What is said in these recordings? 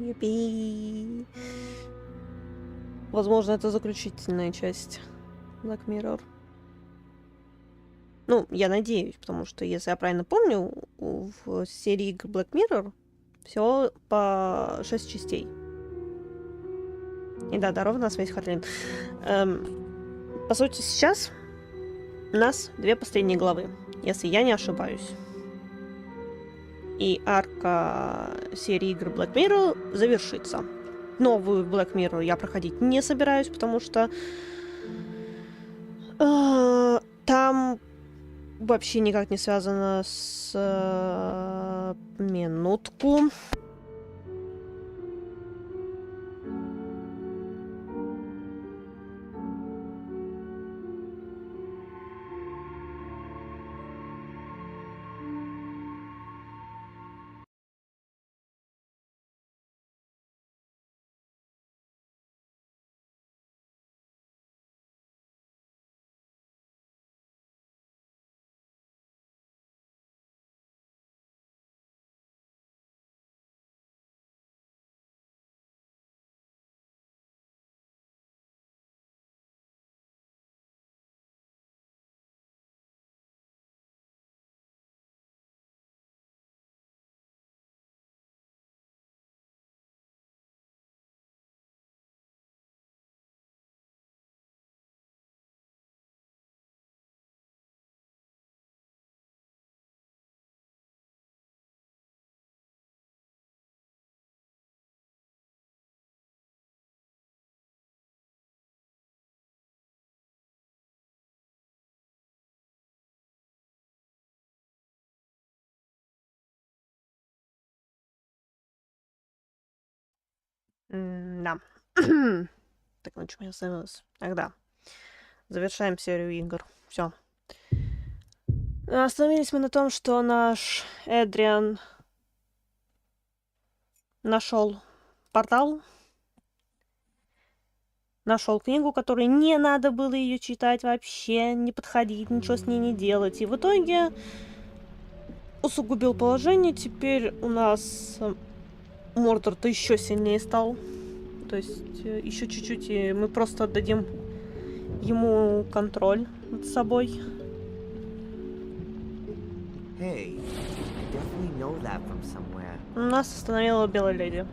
Юпи. Возможно, это заключительная часть Black Mirror. Ну, я надеюсь, потому что, если я правильно помню, в серии игр Black Mirror все по 6 частей. И да, ровно на связь Хатлин. По сути, сейчас у нас 2 последние главы, если я не ошибаюсь. И арка серии игр Black Mirror завершится. Новую Black Mirror я проходить не собираюсь, потому что там вообще никак не связано с минутку. Да. Так, на чем я остановилась? Ах, да. Завершаем серию игр. Все. Остановились мы на том, что наш Эдриан нашел портал, нашел книгу, которой не надо было ее читать вообще, не подходить, ничего с ней не делать. И в итоге усугубил положение. Теперь у нас Мордор-то еще сильнее стал. То есть еще чуть-чуть, и мы просто отдадим ему контроль над собой. Hey, I definitely know that from somewhere. Нас остановила Белая Леди.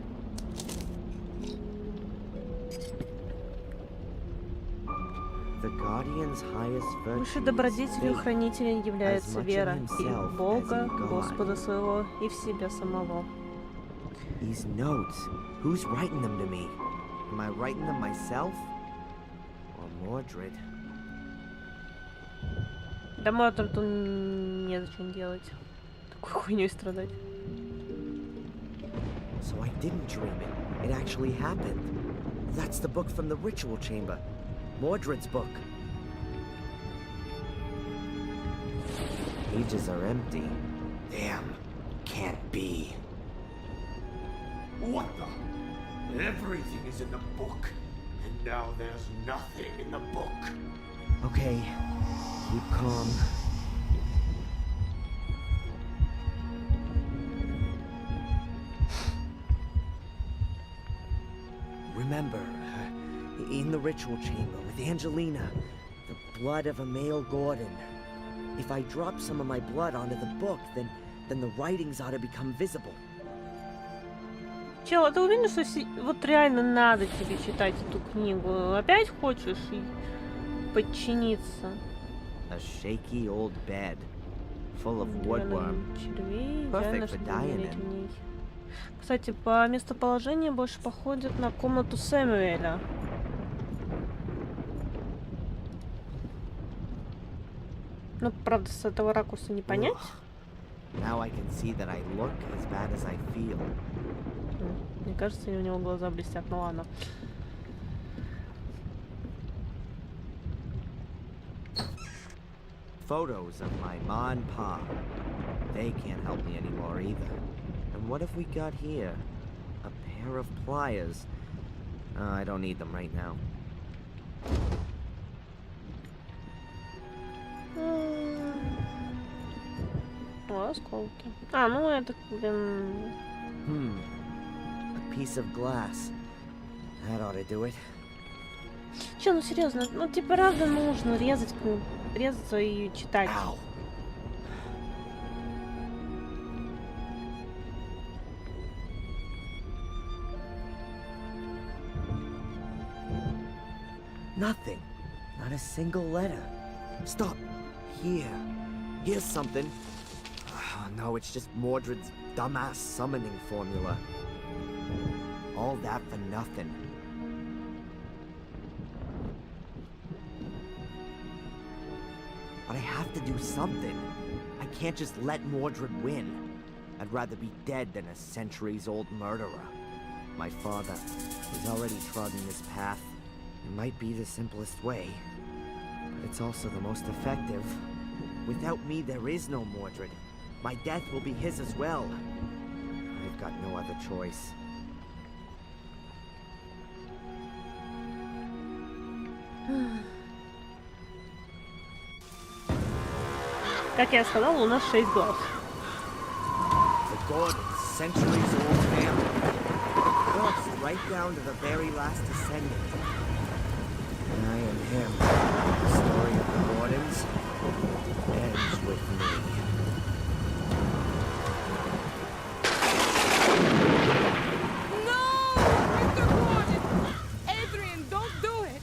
The Guardian's highest Выше virtue добродетелью is faith, хранителя является as much in вера и himself в Бога, as in God. Господа своего, и в себя самого. These notes, who's writing them to me? Am I writing them myself? Or Mordred? Да Мордорту незачем делать. Такой хуйней страдать. So I didn't dream it. It actually happened. That's the book from the ritual chamber. Mordred's book. Pages are empty. Damn. Can't be. What the? Everything is in the book, and now there's nothing in the book. Okay. Keep calm. Remember, in the ritual chamber with Angelina, the blood of a male Gordon. If I drop some of my blood onto the book, then the writings ought to become visible. Чел, а ты уверен, что вот реально надо тебе читать эту книгу? Опять хочешь подчиниться? A shaky old bed, full of woodworm. Perfect for dying in. Кстати, по местоположению больше походит на комнату Сэмюэля. Ну, правда, с этого ракурса не понять. Now I can see that I look as bad as I feel. Мне кажется, у него глаза блестят. Ну ладно. Photos of my ma and pa. They can't help me anymore either. And what have we got here? A pair of pliers. I don't need them right now. О, осколки. А, ну это, блин... A piece of glass. That ought to do it. Че, ну серьезно, ну тебе правда нужно резаться и читать. Ow. Nothing. Not a single letter. Stop. Here. Here's something. Oh, no, it's just Mordred's dumbass summoning formula. All that for nothing. But I have to do something. I can't just let Mordred win. I'd rather be dead than a centuries-old murderer. My father has already trodden this path. It might be the simplest way, but it's also the most effective. Without me, there is no Mordred. My death will be his as well. I've got no other choice. Как я сказала, у нас 6 глав. The Gordon's centuries-old family. Cursed right down to the very last descendant. And I am him. The story of the Gordons ends with me. No! Mr. Gordon! Adrian, don't do it!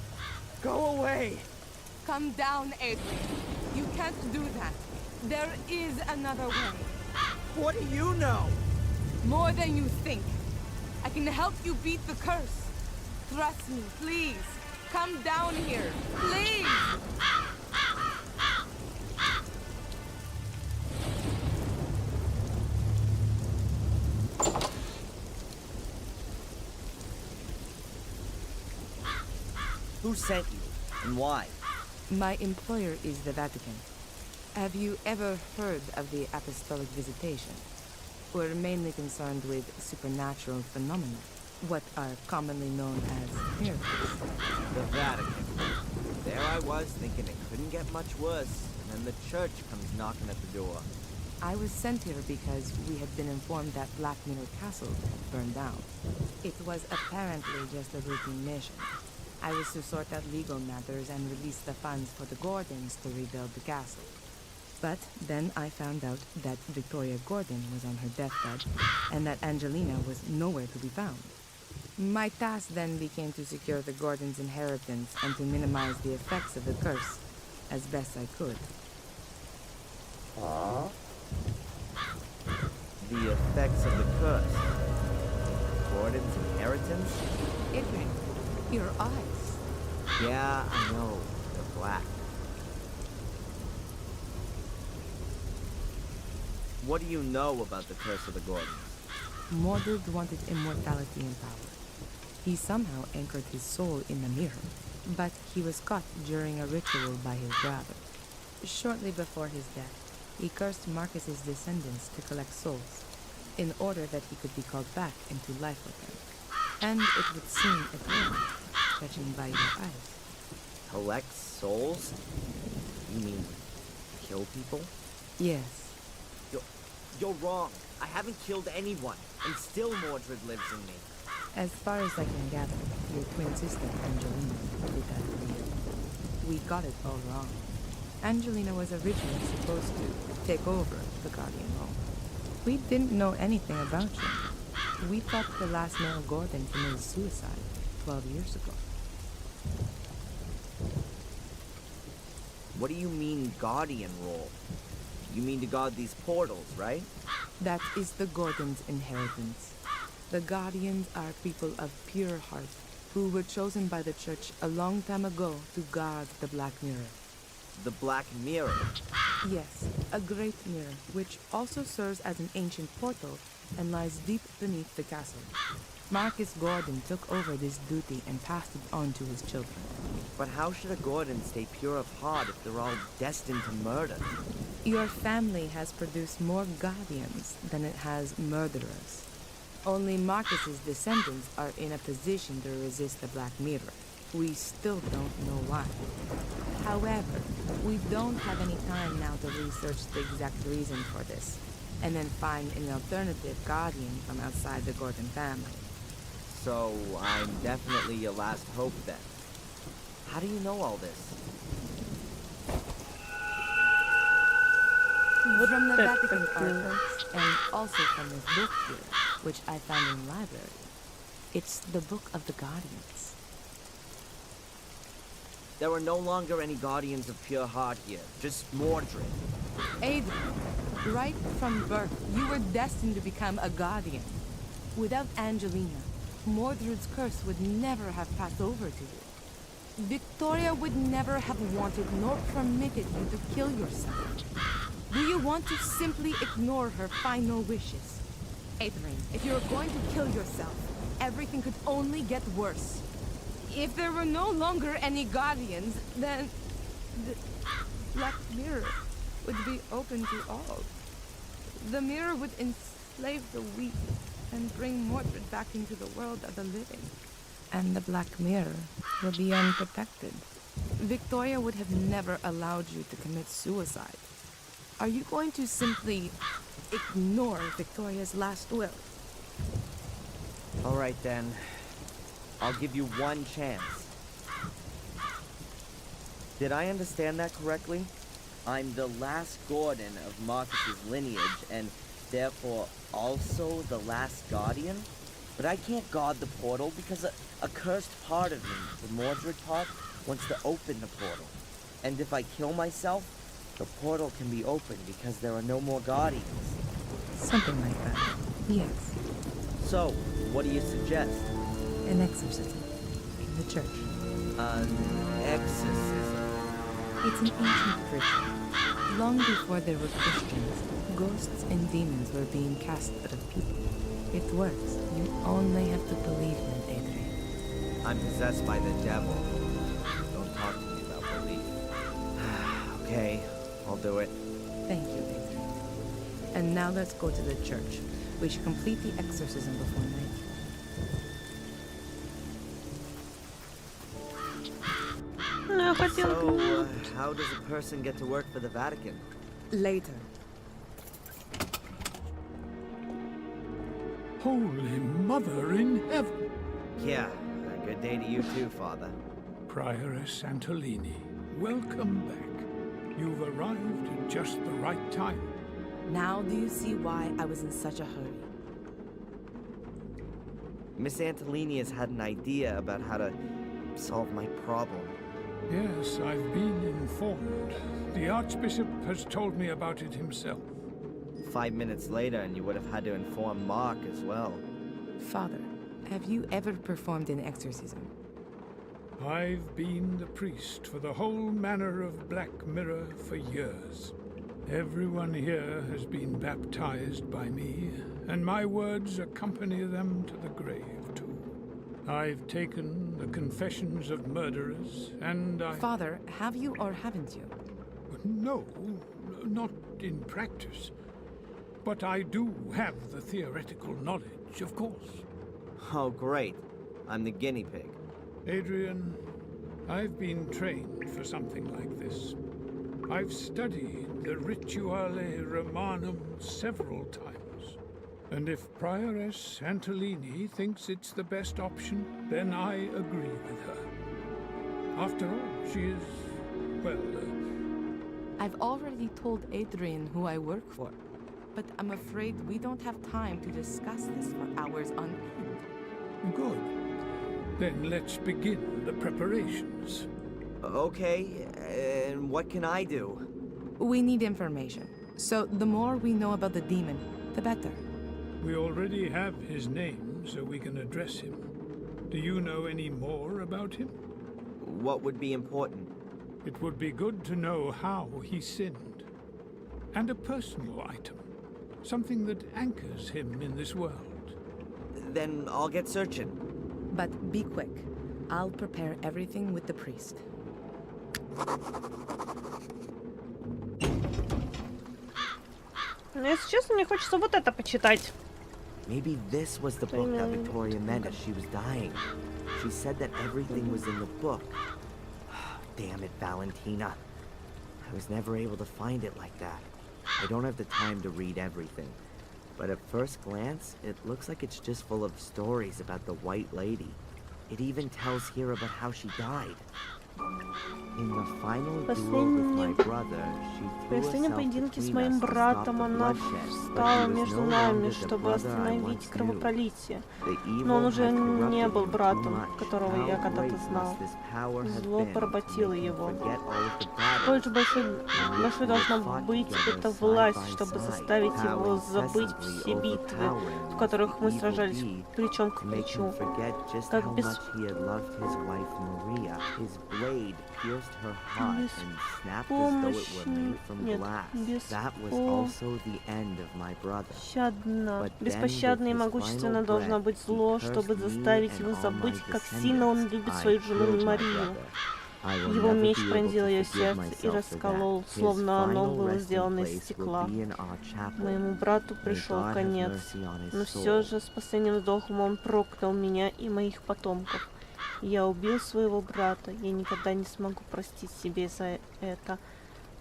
Go away! Come down, Adrian. You can't do that. There is another way. What do you know? More than you think. I can help you beat the curse. Trust me, please. Come down here. Please! Who sent you, and why? My employer is the Vatican. Have you ever heard of the apostolic visitation? We're mainly concerned with supernatural phenomena, what are commonly known as miracles. The Vatican. There I was, thinking it couldn't get much worse, and then the church comes knocking at the door. I was sent here because we had been informed that Black Mirror Castle burned down. It was apparently just a routine mission. I was to sort out legal matters and release the funds for the Gordons to rebuild the castle. But then I found out that Victoria Gordon was on her deathbed, and that Angelina was nowhere to be found. My task then became to secure the Gordons' inheritance and to minimize the effects of the curse as best I could. The effects of the curse. Gordon's inheritance? Adrian, your eyes. Yeah, I know. They're black. What do you know about the curse of the Gordons? Mordred wanted immortality and power. He somehow anchored his soul in the mirror, but he was caught during a ritual by his brother. Shortly before his death, he cursed Marcus's descendants to collect souls, in order that he could be called back into life with them. And it would seem eternal, judging by your eyes. Collect souls? You mean kill people? Yes. You're wrong. I haven't killed anyone, and still Mordred lives in me. As far as I can gather, your twin sister, Angelina, did that for you. We got it all wrong. Angelina was originally supposed to take over the Guardian role. We didn't know anything about you. We thought the last male Gordon committed suicide 12 years ago. What do you mean, Guardian role? You mean to guard these portals, right? That is the Gordon's inheritance. The Guardians are people of pure heart who were chosen by the church a long time ago to guard the Black Mirror. The Black Mirror? Yes, a great mirror, which also serves as an ancient portal and lies deep beneath the castle. Marcus Gordon took over this duty and passed it on to his children. But how should a Gordon stay pure of heart if they're all destined to murder? Your family has produced more Guardians than it has murderers. Only Marcus's descendants are in a position to resist the Black Mirror. We still don't know why. However, we don't have any time now to research the exact reason for this, and then find an alternative Guardian from outside the Gordon family. So, I'm definitely your last hope then. How do you know all this? From the that Vatican такое? archives, and also from this book here, which I found in the library. It's the Book of the Guardians. There are no longer any guardians of pure heart here, just Mordred. Adrian, right from birth, you were destined to become a guardian. Without Angelina, Mordred's curse would never have passed over to you. Victoria would never have wanted nor permitted you to kill yourself. Do you want to simply ignore her final wishes? Adrian, if you're going to kill yourself, everything could only get worse. If there were no longer any guardians, then the Black Mirror would be open to all. The mirror would enslave the weak and bring Mordred back into the world of the living. And the Black Mirror would be unprotected. Victoria would have never allowed you to commit suicide. Are you going to simply ignore Victoria's last will? All right then. I'll give you one chance. Did I understand that correctly? I'm the last Gordon of Marcus's lineage, and therefore also the last Guardian? But I can't guard the portal because a cursed part of me, the Mordred part, wants to open the portal. And if I kill myself, the portal can be opened because there are no more Guardians. Something like that. Yes. So, what do you suggest? An exorcism. In the church. An exorcism? It's an ancient ritual. Long before there were Christians, ghosts and demons were being cast out of people. It works. You only have to believe in it, Adrian. I'm possessed by the devil. Don't talk to me about belief. Okay, I'll do it. Thank you, Adrian. And now let's go to the church. We should complete the exorcism before night. Ну, я хотела... So, how does a person get to work for the Vatican? Later. Holy Mother in Heaven! Yeah, a good day to you too, Father. Prioress Santolini, welcome back. You've arrived at just the right time. Now do you see why I was in such a hurry? Miss Antolini has had an idea about how to solve my problem. Yes, I've been informed. The Archbishop has told me about it himself. 5 minutes later, and you would have had to inform Mark as well. Father, have you ever performed an exorcism? I've been the priest for the whole manor of Black Mirror for years. Everyone here has been baptized by me, and my words accompany them to the grave, too. I've taken the confessions of murderers, and I... Father, have you or haven't you? No, not in practice. But I do have the theoretical knowledge, of course. Oh, great. I'm the guinea pig. Adrian, I've been trained for something like this. I've studied the Rituale Romanum several times. And if Prioress Antolini thinks it's the best option, then I agree with her. After all, she is, well... I've already told Adrian who I work for, but I'm afraid we don't have time to discuss this for hours on end. Good. Then let's begin the preparations. Okay, and what can I do? We need information, so the more we know about the demon, the better. We already have his name, so we can address him. Do you know any more about him? What would be important? It would be good to know how he sinned. And a personal item. Something that anchors him in this world. Then I'll get searching. But be quick. I'll prepare everything with the priest. Если честно, мне хочется вот это почитать. Maybe this was the book that Victoria meant as she was dying. She said that everything was in the book. Damn it, Valentina. I was never able to find it like that. I don't have the time to read everything. but at first glance, it looks like it's just full of stories about the White Lady. It even tells here about how she died. In the final duel with my brother, she В threw последнем herself поединке с between моим us to stop братом the она bloodshed, but встала he was между no нами, longer the чтобы brother I остановить once knew. кровопролитие. The Но он evil уже had не corrupted был him too братом, much. которого я How когда-то great знал. must this power have Зло been to поработило make him его. forget all of the battles Сколь же большой in which we должна had fought быть together эта side власть, by чтобы side, заставить how его забыть incessantly все битвы, overpowering в was которых the мы evil сражались deed, плечом к to make him плечу. forget just Как how much he had loved his wife Maria. His blade pierced her heart and snapped as though it were made from glass. That was also the end of my brother. Беспощадно, But then, беспощадно и with his могущественно final должна breath, быть he зло, cursed чтобы me заставить and его all забыть, my как сильно он descendants. любит I свою жену killed my Марию. brother. I will Его never меч be able пронзил to ее forgive сердце и myself for расколол, that. His словно оно final было resting сделано из place will стекла. be in our chapel. Моему брату May пришел God have конец, mercy on his но soul. все же с последним вздохом он проклял меня и моих потомков. Я убил своего брата, я никогда не смогу простить себе за это.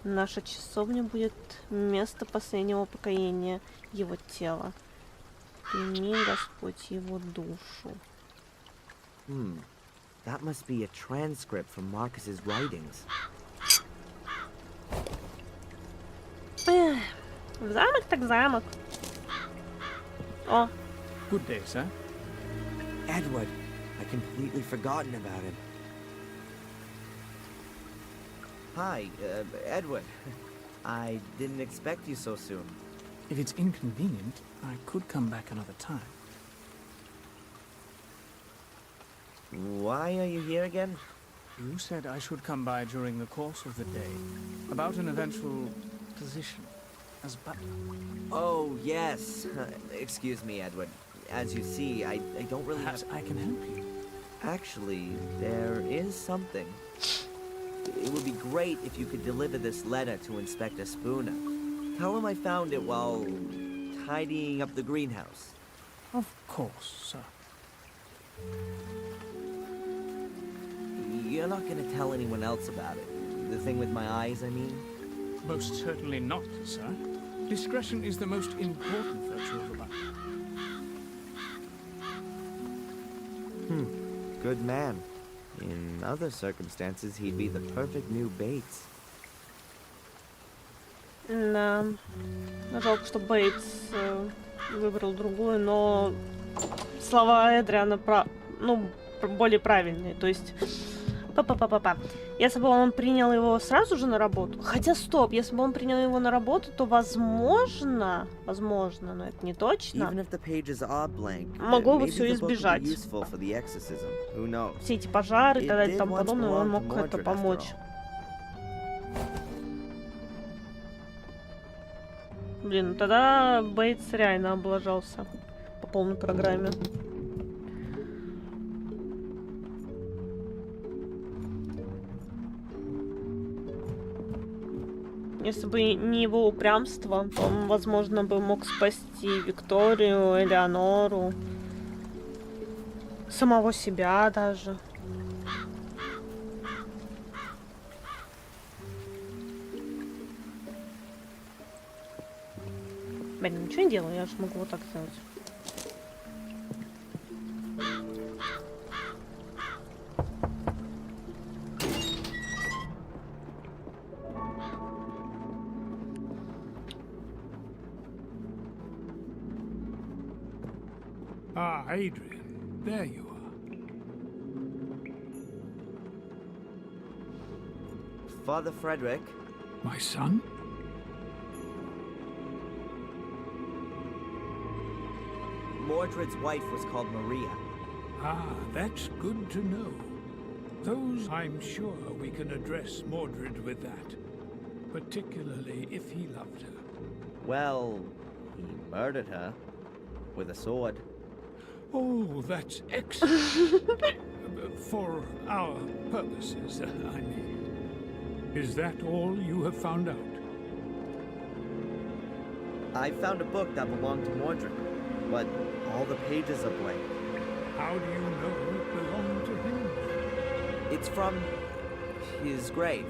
Наша часовня будет место последнего упокоения его тела. Прими, Господь, его душу. That must be a transcript from Marcus's writings. Эх, в замок так замок. О, Good day, sir. Edward, I completely forgotten about him. Hi, Edward. I didn't expect you so soon. If it's inconvenient, I could come back another time. Why are you here again? You said I should come by during the course of the day, about an eventual position as butler. Oh, yes. Excuse me, Edward. As you see, I don't really Perhaps have... I can help you. Actually, there is something. It would be great if you could deliver this letter to Inspector Spooner. Tell him I found it while tidying up the greenhouse. Of course, sir. You're not gonna tell anyone else about it. The thing with my eyes, I mean? Most certainly not, sir. Discretion is the most important virtue of a butler. Good man. In other circumstances, he'd be the perfect new Bates. да. Жалко, что Бейтс выбрал другую, но слова Эдриана более правильные. То есть, если бы он принял его сразу же на работу, хотя стоп, если бы он принял его на работу, то возможно, но это не точно, Even if the pages are blank, могло бы maybe все the book will be избежать. useful for the exorcism. Who knows? Все эти пожары и так далее и It тому did once подобное, он belong мог to это Mordred, after помочь. all. Блин, ну тогда Бейтс реально облажался по полной программе. Если бы не его упрямство, то он, возможно, бы мог спасти Викторию, Элеонору, самого себя даже. Блин, ничего не делаю, я же могу вот так сделать. Ah, Adrian, there you are. Father Frederick, My son? Mordred's wife was called Maria. Ah, that's good to know. Those, I'm sure we can address Mordred with that. Particularly if he loved her. Well, he murdered her with a sword. Oh, that's excellent. For our purposes, I mean. Is that all you have found out? I found a book that belonged to Mordred, but all the pages are blank. How do you know it belonged to him? It's from his grave.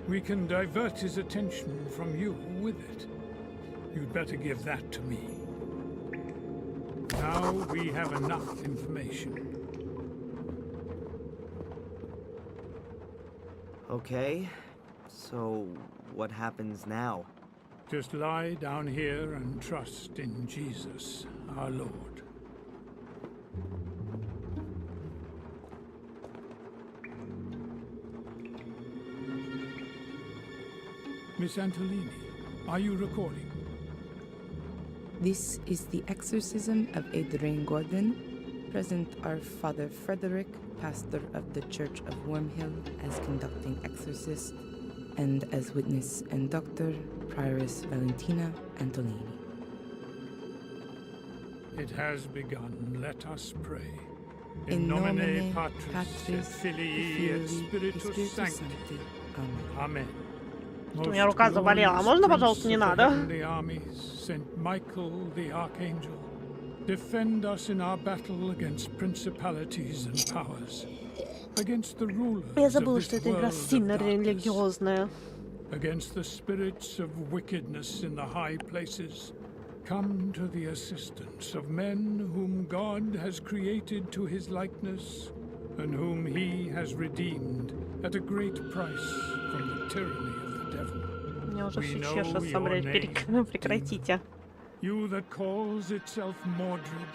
We can divert his attention from you with it. You'd better give that to me. Now we have enough information. Okay, so what happens now? Just lie down here and trust in Jesus, our Lord. Miss Antolini, are you recording? This is the exorcism of Adrian Gordon. Present are Father Frederick, pastor of the Church of Wormhill, as conducting exorcist, and as witness and doctor, Prioress Valentina Antolini. It has begun. Let us pray. In nomine Patris et Filii et Spiritus Sancti. Amen. Amen. У меня рука заболела. Можно, пожалуйста, не надо? Saint Michael the Archangel, defend us in our battle against principalities and powers, against the rulers Я of забыла, this что эта игра world of сильно darkness, религиозная. against the spirits of wickedness in the high places. Come to the assistance of men whom God has created to his likeness, and whom he has redeemed at a great price from the tyranny of the devil. Меня уже We все know чешется, блядь, your name, прекратите. You that calls itself Mordred,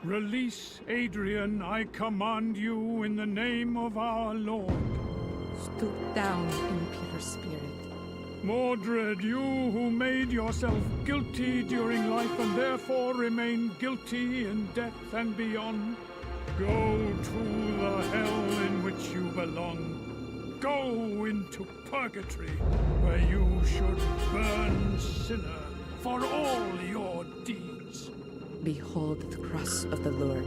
release Adrian, I command you in the name of our Lord. Stoop down, impure spirit. Mordred, you who made yourself guilty during life and therefore remain guilty in death and beyond, go to the hell in which you belong. Go into purgatory, where you should burn sinner for all your deeds. Behold the cross of the Lord.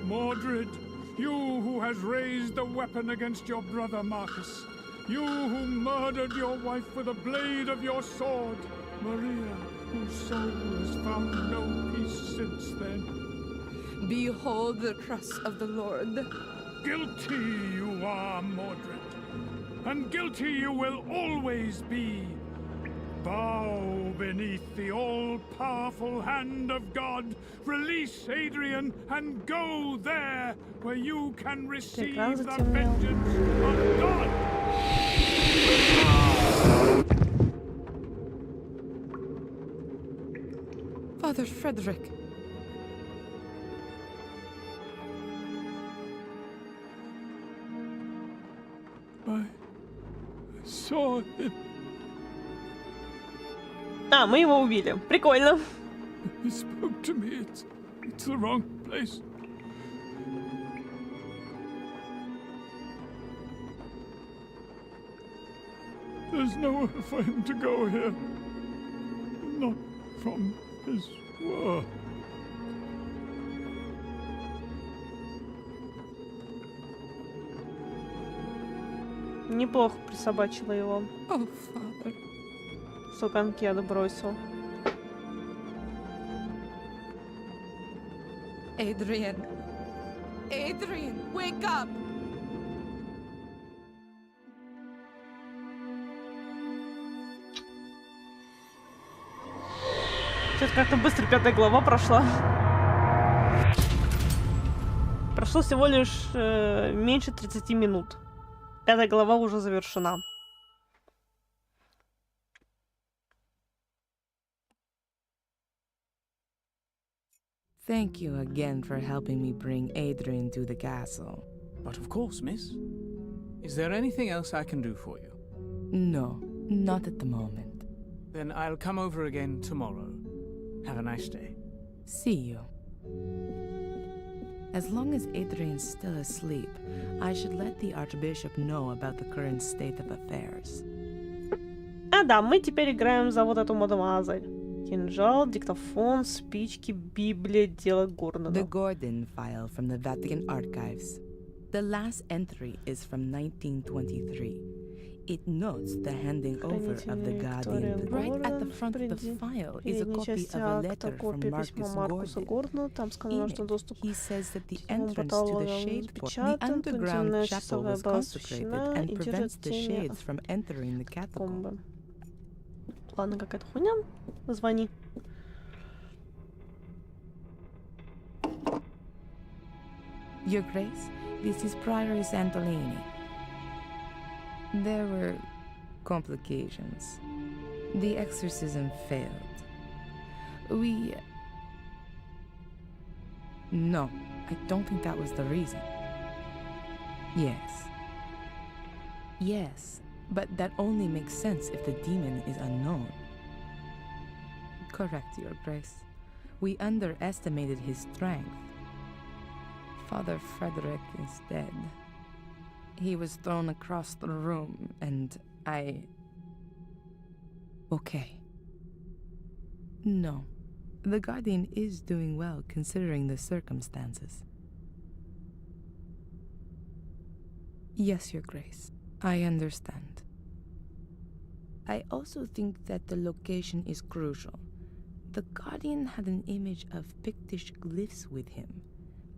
Mordred, you who has raised a weapon against your brother Marcus, you who murdered your wife with a blade of your sword, Maria, whose soul has found no peace since then. Behold the cross of the Lord. Guilty you are, Mordred, and guilty you will always be. Bow beneath the all-powerful hand of God. Release Adrian and go there where you can receive the vengeance of God. Father Frederick. I saw him. А, мы его убили. Прикольно. He spoke to me. It's the wrong place. There's nowhere for him to go here. Not from his world. Неплохо присобачила его. Oh, Father. Суканки отбросил. Adrian. Adrian, wake up! Что-то как-то быстро 5-я глава прошла. Прошло всего лишь меньше 30 минут. 5-я глава уже завершена. Thank you again for helping me bring Adrian to the castle. But of course, miss. Is there anything else I can do for you? No, not at the moment. Then I'll come over again tomorrow. Have a nice day. See you. As long as Adrian's still asleep, I should let the Archbishop know about the current state of affairs. А да, мы теперь играем за вот эту мадемуазель. Кинжал, диктофон, спички, Библия, дело Гордона. The Gordon file from the Vatican Archives. The last entry is from 1923. It notes the handing over of the guardian. Right at the front of the file is a copy of a letter from Marcus Gordon. In it, he says that the entrance to the shade port, the underground chapel, was consecrated and prevents the shades from entering the catacomb. Ладно, какая-то хуйня. Звони. Your Grace, this is Prior Santolini. There were complications. The exorcism failed. No, I don't think that was the reason. Yes, but that only makes sense if the demon is unknown. Correct, Your Grace. We underestimated his strength. Father Frederick is dead. He was thrown across the room, and Okay. No. The Guardian is doing well considering the circumstances. Yes, Your Grace. I understand. I also think that the location is crucial. The Guardian had an image of Pictish glyphs with him,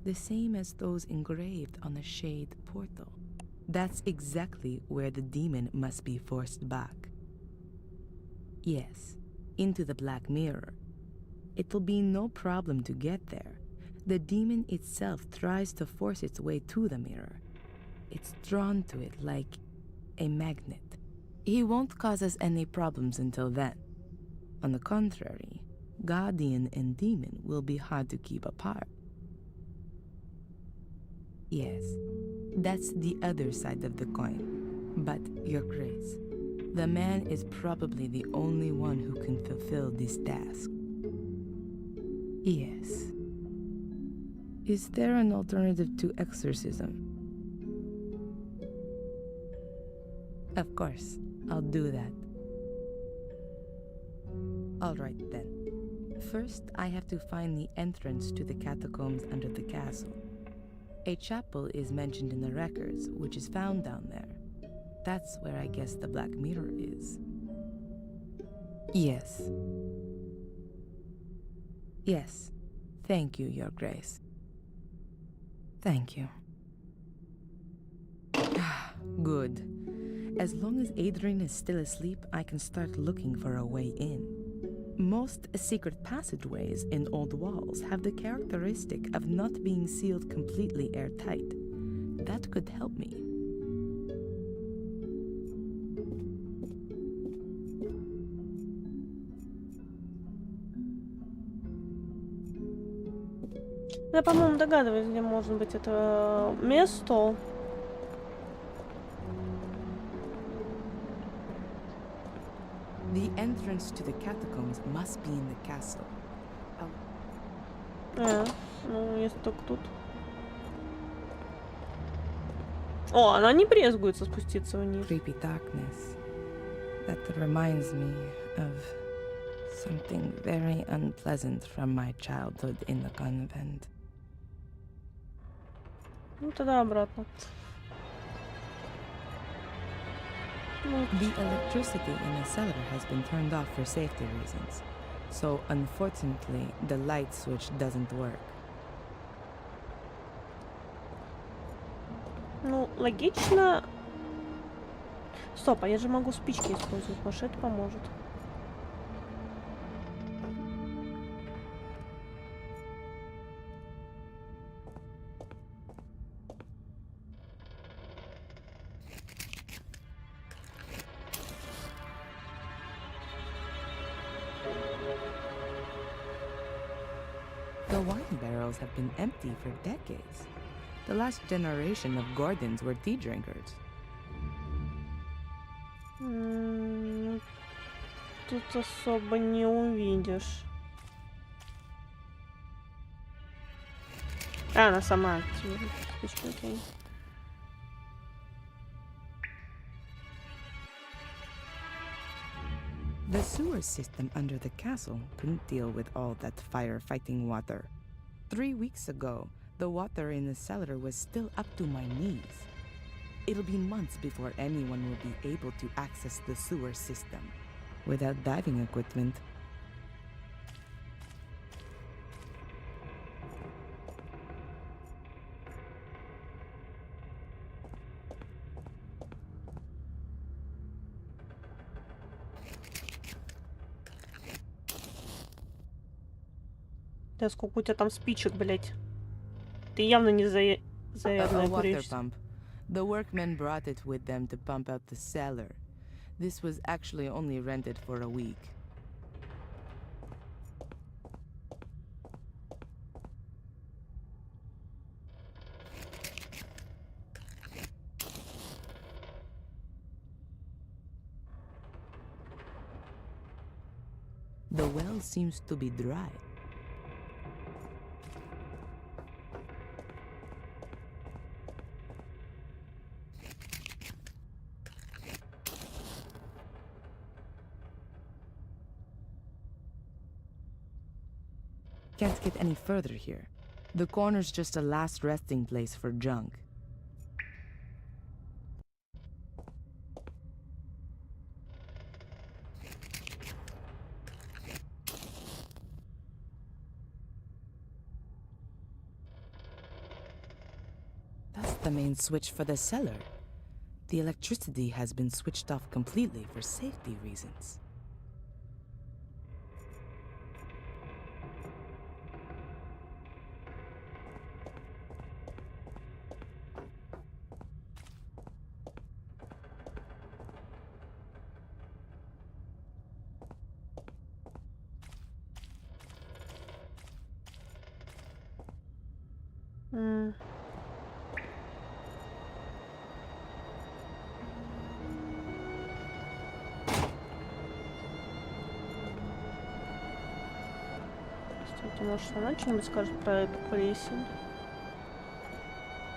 the same as those engraved on a shade portal. That's exactly where the demon must be forced back. Yes, into the Black Mirror. It'll be no problem to get there. The demon itself tries to force its way to the mirror. It's drawn to it like a magnet. He won't cause us any problems until then. On the contrary, Guardian and demon will be hard to keep apart. Yes, that's the other side of the coin. But, Your Grace, the man is probably the only one who can fulfill this task. Yes. Is there an alternative to exorcism? Of course, I'll do that. All right then. First, I have to find the entrance to the catacombs under the castle. A chapel is mentioned in the records, which is found down there. That's where I guess the Black Mirror is. Yes. Yes. Thank you, Your Grace. Thank you. Good. As long as Adrian is still asleep, I can start looking for a way in. Most secret passageways in old walls have the characteristic of not being sealed completely airtight. That could help me. Я, по-моему, догадываюсь, где может быть это место. The entrance to the catacombs must be in the castle. Ну, если только тут. О, она не брезгуется спуститься вниз. Creepy darkness. That reminds me of something very unpleasant from my childhood in the convent. Ну, тогда обратно. The electricity in the cellar has been turned off for safety reasons. So, unfortunately, the light switch doesn't work. Ну, логично. Стоп, а я же могу спички использовать. Может, это поможет. The wine barrels have been empty for decades. The last generation of Gordons were tea drinkers. Тут особо не увидишь. А, она сама активирует. Спички, окей. The sewer system under the castle couldn't deal with all that firefighting water. 3 weeks ago, the water in the cellar was still up to my knees. It'll be months before anyone will be able to access the sewer system without diving equipment. Да сколько у тебя там спичек, блядь. Ты явно не зарядная A water курильщица. pump. The workmen brought it with them to pump out the cellar. This was actually only rented for a week. The well seems to be dry. Can't get any further here. The corner's just a last resting place for junk. That's the main switch for the cellar. The electricity has been switched off completely for safety reasons. Кстати, может, она что-нибудь скажет про эту плесень?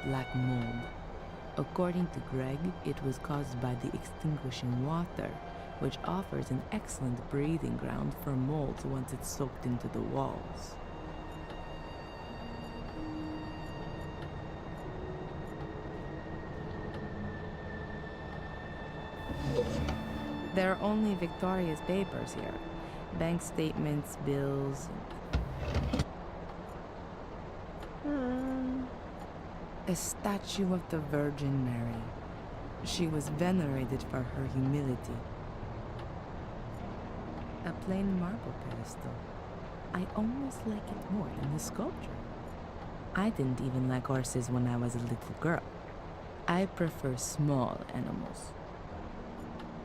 Black mold. According to Greg, it was caused by the extinguishing water, which offers an excellent breeding ground for mold once it's soaked into the walls. There are only Victoria's papers here. Bank statements, bills. A statue of the Virgin Mary. She was venerated for her humility. A plain marble pedestal. I almost like it more than the sculpture. I didn't even like horses when I was a little girl. I prefer small animals.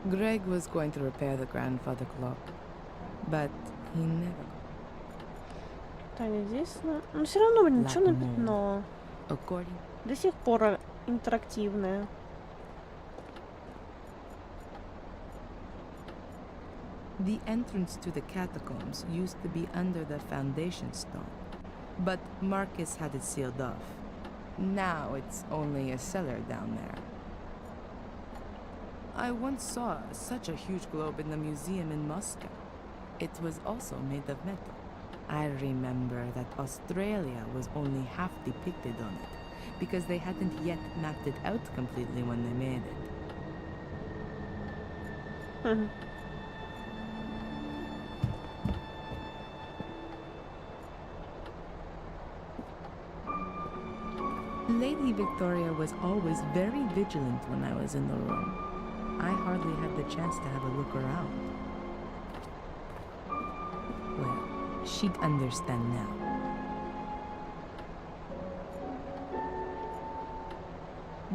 Greg was going to repair the grandfather clock, but he never. Таня здесь, но все равно, блин, ничего Black на mold. пятно. According До сих пор интерактивное. The entrance to the catacombs used to be under the foundation stone, but Marcus had it sealed off. Now it's only a cellar down there. I once saw such a huge globe in the museum in Moscow. It was also made of metal. I remember that Australia was only half depicted on it, because they hadn't yet mapped it out completely when they made it. Lady Victoria was always very vigilant when I was in the room. I hardly had the chance to have a look around. Well, she'd understand now.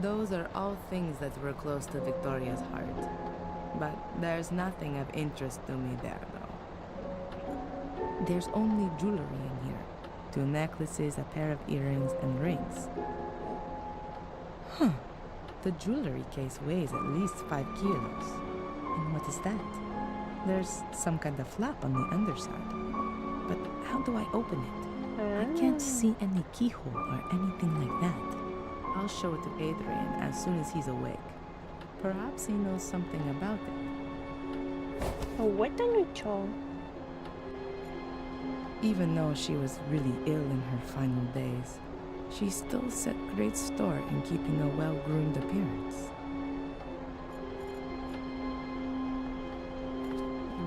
Those are all things that were close to Victoria's heart. But there's nothing of interest to me there, though. There's only jewelry in here. 2 necklaces, a pair of earrings, and rings. Huh. The jewelry case weighs at least 5 kilos. And what is that? There's some kind of flap on the underside. But how do I open it? I can't see any keyhole or anything like that. I'll show it to Adrian as soon as he's awake. Perhaps he knows something about it. Вот оно чё. Even though she was really ill in her final days, she still set great store in keeping a well-groomed appearance.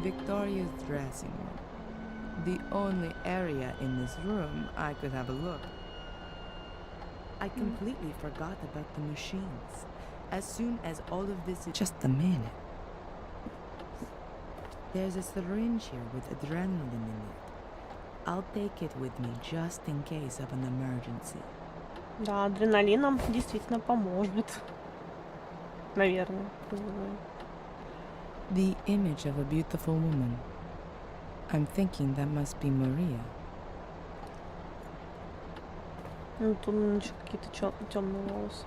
Victoria's dressing room. The only area in this room I could have a look. I completely forgot about the machines. As soon as all of this is just a minute. There's a syringe here with adrenaline in it. I'll take it with me just in case of an emergency. Да, адреналин нам действительно поможет. Наверное. Не знаю. The image of a beautiful woman. I'm thinking that must be Maria. Ну, тут еще какие-то темные волосы.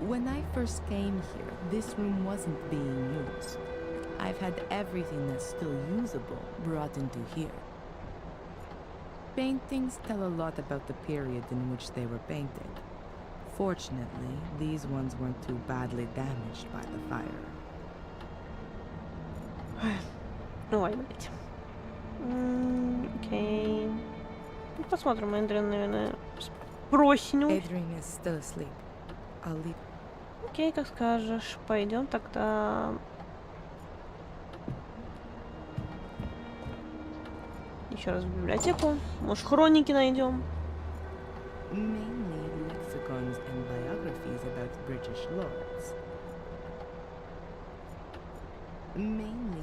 When I first came here, this room wasn't being used. I've had everything that's still usable brought into here. Paintings tell a lot about the period in which they were painted. Fortunately, these ones weren't too badly damaged by the fire. Ой, блядь. Окей. Ну, посмотрим, Эдриан, наверное, спросим. Adrian is still asleep. I'll leave. Окей, как скажешь. Пойдем тогда. Еще раз в библиотеку. Может, хроники найдем. Mainly lexicons and biographies about British lords. Mainly.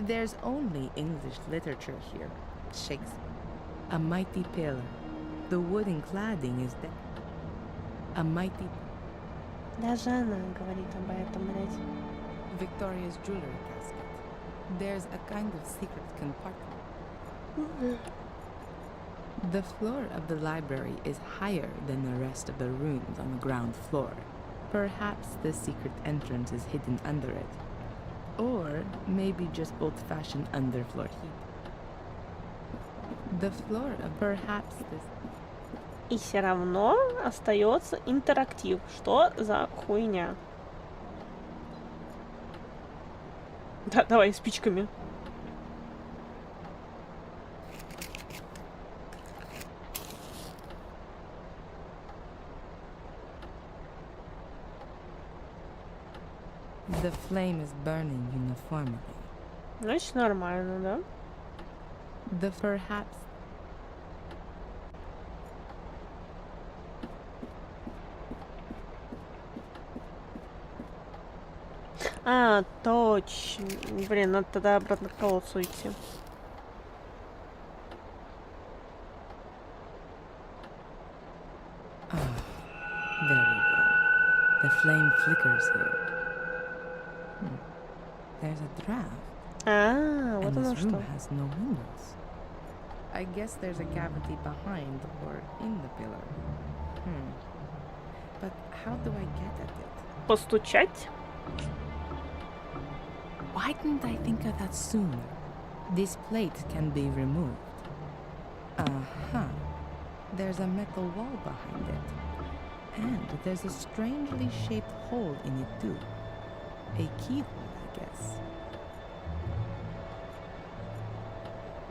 There's only English literature here. Shakespeare. A mighty pillar. The wooden cladding is dead. A mighty. Даже она говорит об этом, блядь. Victoria's jewelry casket. There's a kind of secret compartment. The floor of the library is higher than the rest of the rooms on the ground floor. Perhaps the secret entrance is hidden under it. Or maybe just old-fashioned underfloor heat. The floor of perhaps this... И все равно остается интерактив. Что за хуйня? Да, давай спичками. The flame is burning uniformly. Значит, нормально, да? The perhaps... А, точно. Блин, надо тогда обратно к колодцу идти. There we go. The flame flickers here. There's a draft. А, вот And оно this room что. has no windows. I guess there's a cavity behind or in the pillar. But how do I get at it? Постучать? Why didn't I think of that sooner? This plate can be removed. Uh-huh. There's a metal wall behind it. And there's a strangely shaped hole in it too. A keyhole, I guess.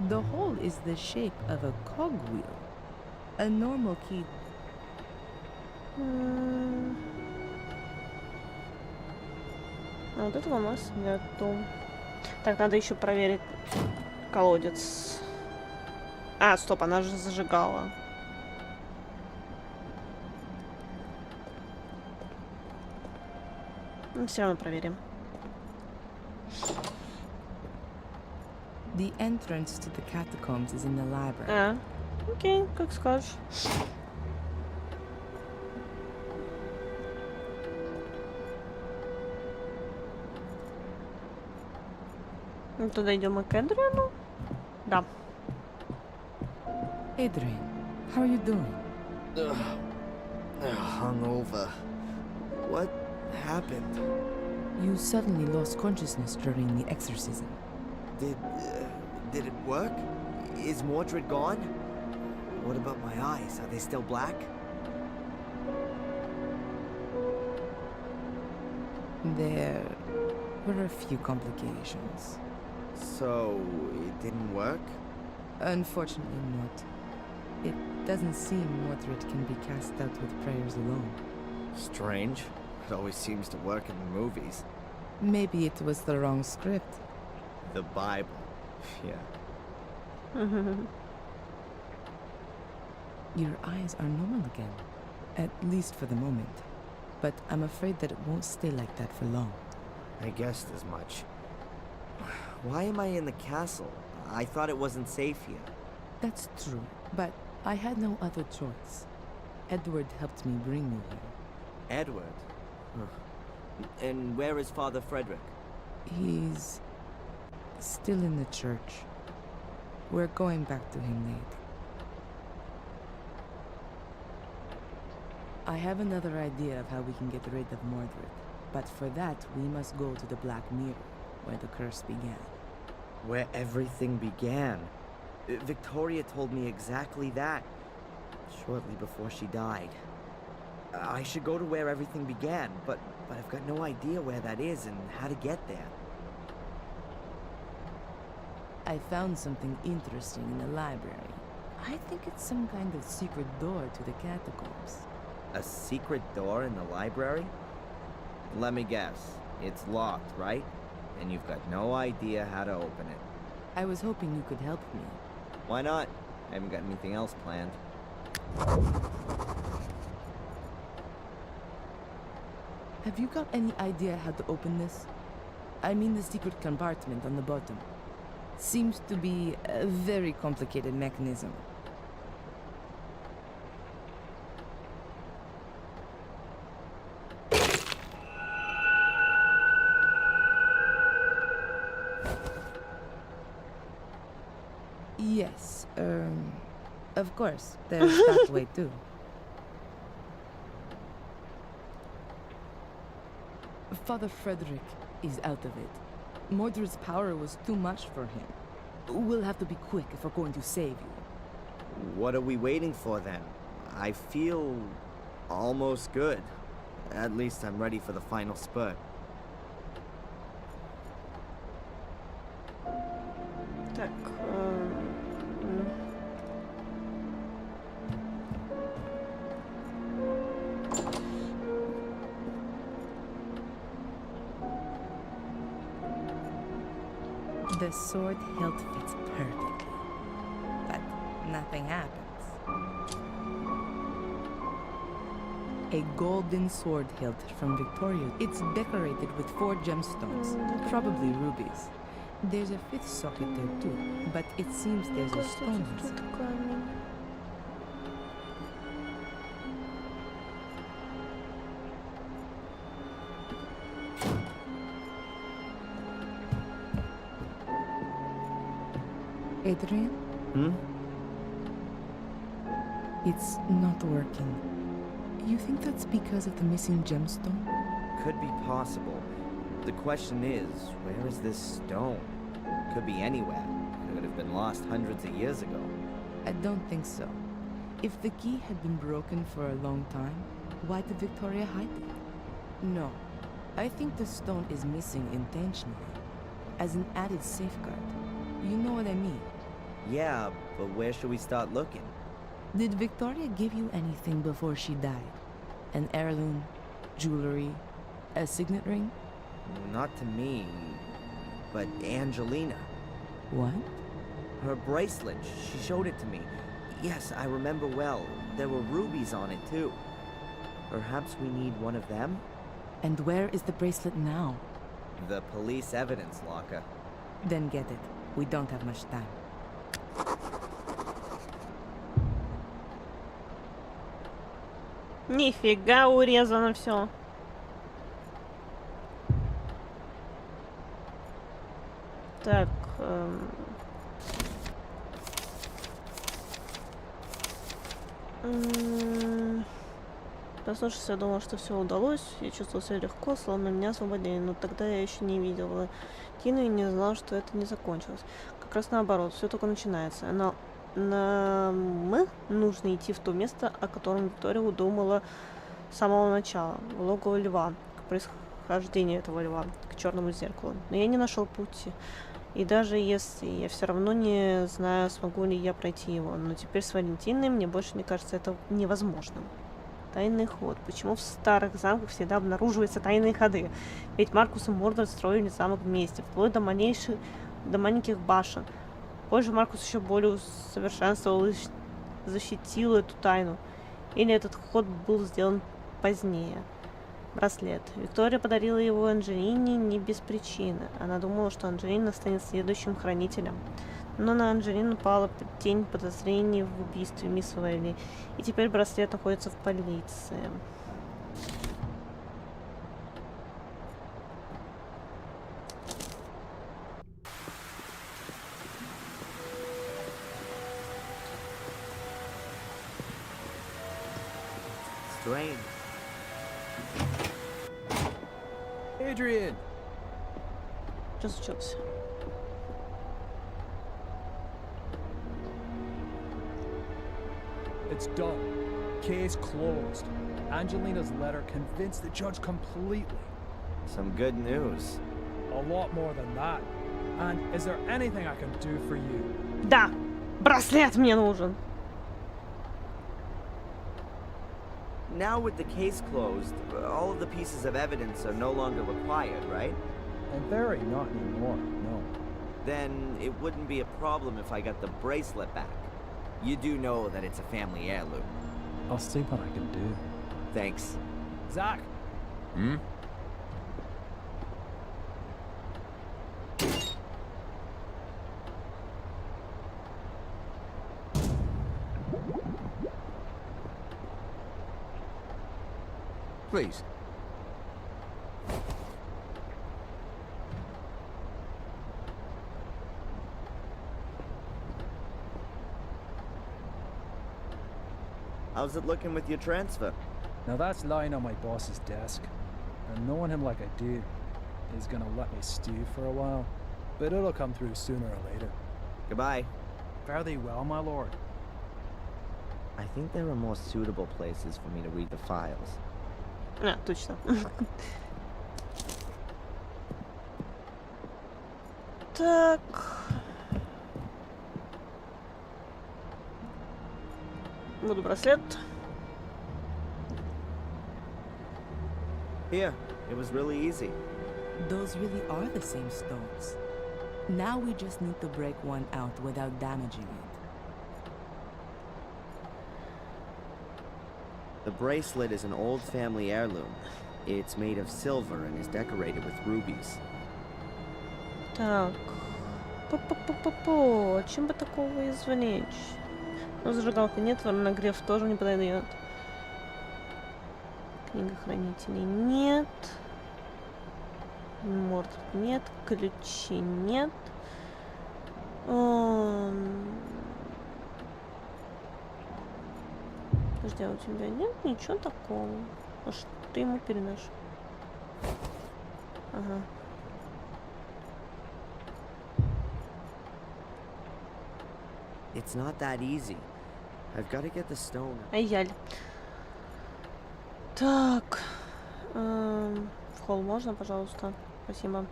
The hole is the shape of a cogwheel. A normal key. Вот этого у нас нету. Так, надо еще проверить колодец. А, стоп, она же зажигала. Ну, все равно проверим. The entrance to the catacombs is in the library. А, окей, как скажешь. Ну, туда идем мы к Эдриану? Да. Adrian, how are you doing? Hungover. What happened? You suddenly lost consciousness during the exorcism. Did it work? Is Mordred gone? What about my eyes? Are they still black? There were a few complications. So, it didn't work? Unfortunately not. It doesn't seem Mordred can be cast out with prayers alone. Strange. It always seems to work in the movies. Maybe it was the wrong script. The Bible. Yeah. Your eyes are normal again. At least for the moment. But I'm afraid that it won't stay like that for long. I guessed as much. Why am I in the castle? I thought it wasn't safe here. That's true, but I had no other choice. Edward helped me bring you here. Edward? And where is Father Frederick? He's still in the church. We're going back to him later. I have another idea of how we can get rid of Mordred, but for that we must go to the Black Mirror, where the curse began. Where everything began. Victoria told me exactly that, shortly before she died. I should go to where everything began, but I've got no idea where that is and how to get there. I found something interesting in the library. I think it's some kind of secret door to the catacombs. A secret door in the library? Let me guess. It's locked, right? And you've got no idea how to open it. I was hoping you could help me. Why not? I haven't got anything else planned. Have you got any idea how to open this? I mean the secret compartment on the bottom. Seems to be a very complicated mechanism. Yes, of course, there's that way too. Father Frederick is out of it. Mordred's power was too much for him. We'll have to be quick if we're going to save you. What are we waiting for then? I feel almost good. At least I'm ready for the final spurt. Так, The sword hilt fits perfectly, but nothing happens. A golden sword hilt from Victoria. It's decorated with 4 gemstones, probably rubies. There's a 5th socket there too, but it seems there's a stone missing. камень. Adrian, Hmm? it's not working. You think that's because of the missing gemstone? Could be possible. The question is, where is this stone? Could be anywhere. Could have been lost hundreds of years ago. I don't think so. If the key had been broken for a long time, why did Victoria hide it? No. I think the stone is missing intentionally, as an added safeguard. You know what I mean? Yeah, but where should we start looking? Did Victoria give you anything before she died? An heirloom, jewelry, a signet ring? Not to me, but Angelina. What? Her bracelet, she showed it to me. Yes, I remember well. There were rubies on it too. Perhaps we need one of them? And where is the bracelet now? The police evidence locker. Then get it. We don't have much time. Нифига урезано все. Так. Послушай, я думала, что все удалось. Я чувствовала себя легко, словно меня освободили. Но тогда я еще не видела Тину и не знала, что это не закончилось. Как раз наоборот, все только начинается. Нам нужно идти в то место, о котором Виктория думала с самого начала. В логово льва. К происхождению этого льва. К черному зеркалу. Но я не нашел пути. И даже если я все равно не знаю, смогу ли я пройти его. Но теперь с Валентиной мне больше не кажется это невозможным. Тайный ход. Почему в старых замках всегда обнаруживаются тайные ходы? Ведь Маркус и Мордред строили замок вместе, вплоть до маленьких башен. Позже Маркус еще более усовершенствовал и защитил эту тайну. Или этот ход был сделан позднее. Браслет. Виктория подарила его Анджелине не без причины. Она думала, что Анджелина станет следующим хранителем. Но на Анджелину пала тень подозрений в убийстве мисс Уэлли. И теперь браслет находится в полиции. Strange. Adrian! Что случилось? It's done. Case closed. Angelina's letter convinced the judge completely. Some good news. A lot more than that. And is there anything I can do for you? Да! Браслет мне нужен! Now with the case closed, all of the pieces of evidence are no longer required, right? In theory, not anymore, no. Then it wouldn't be a problem if I got the bracelet back. You do know that it's a family heirloom. I'll see what I can do. Thanks. Zach! Hmm? Please. How's it looking with your transfer? Now that's lying on my boss's desk. And knowing him like I do, he's gonna let me stew for a while. But it'll come through sooner or later. Goodbye. Fare thee well, my lord. I think there are more suitable places for me to read the files. А, точно. Так. Буду браслет. Here, it was really easy. Those really are the same stones. Now we just need to break one out without damaging it. The bracelet is an old family heirloom. It's made of silver and is decorated with rubies. Так. По-по-по-по-по. Чем бы такого извлечь? Ну, зажигалка нет, нагрев тоже не подойдет. Книга хранителей нет. Морд нет. Ключи нет. Подожди, а у тебя нет ничего такого? Может, ты ему передашь? Ага. It's not that easy. I've got to get the stone. Ай-яль. Так. В холл можно, пожалуйста? Спасибо.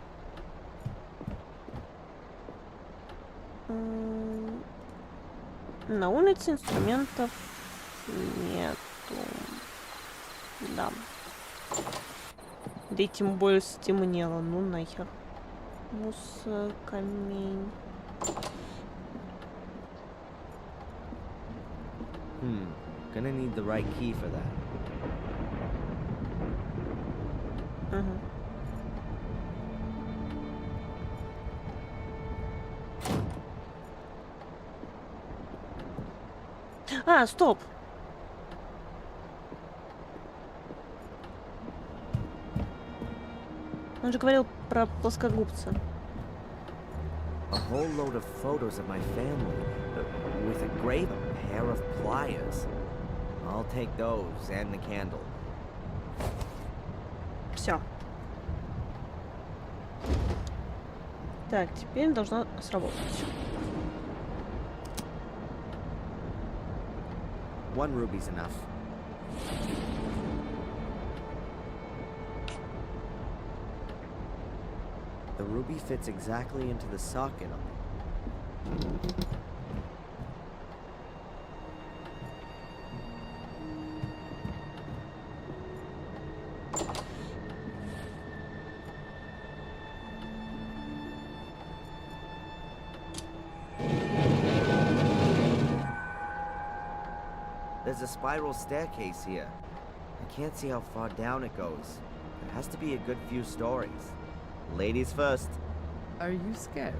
На улице инструментов нету. Да. Да и тем более стемнело. Ну нахер. Камень. Gonna need the right key for that. Угу. А, стоп! Он же говорил про плоскогубца. A whole load of photos of my family, with a grave, a pair of pliers. I'll take those and the candle. Все. Так, теперь должно сработать. One ruby's enough. The ruby fits exactly into the socket on it. There's a spiral staircase here. I can't see how far down it goes. There has to be a good few stories. Ladies first. Are you scared?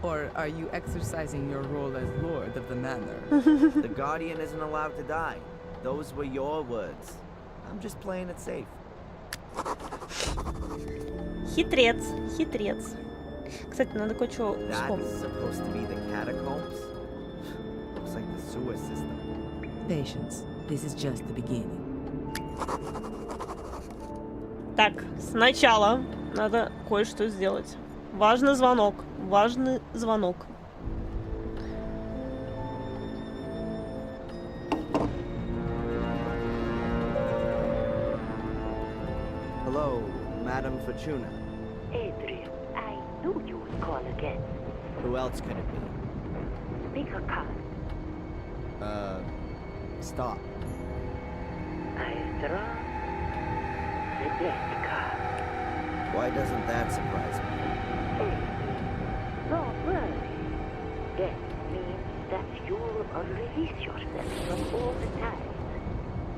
Or are you exercising your role as Lord of the Manor? The Guardian isn't allowed to die. Those were your words. I'm just playing it safe. Хитрец, хитрец. Кстати, надо кое-что That's вспомнить. supposed to be the catacombs? Looks like the sewer system. Patience. This is just the beginning. Так, сначала надо кое-что сделать. Важный звонок. Важный звонок. Hello, Madam Fortuna. Adrian, I knew you would call again. Who else could it be? Pick a card. Stop. I draw the death card. Why doesn't that surprise me? Don't worry. Death means that you'll release yourself from all the time.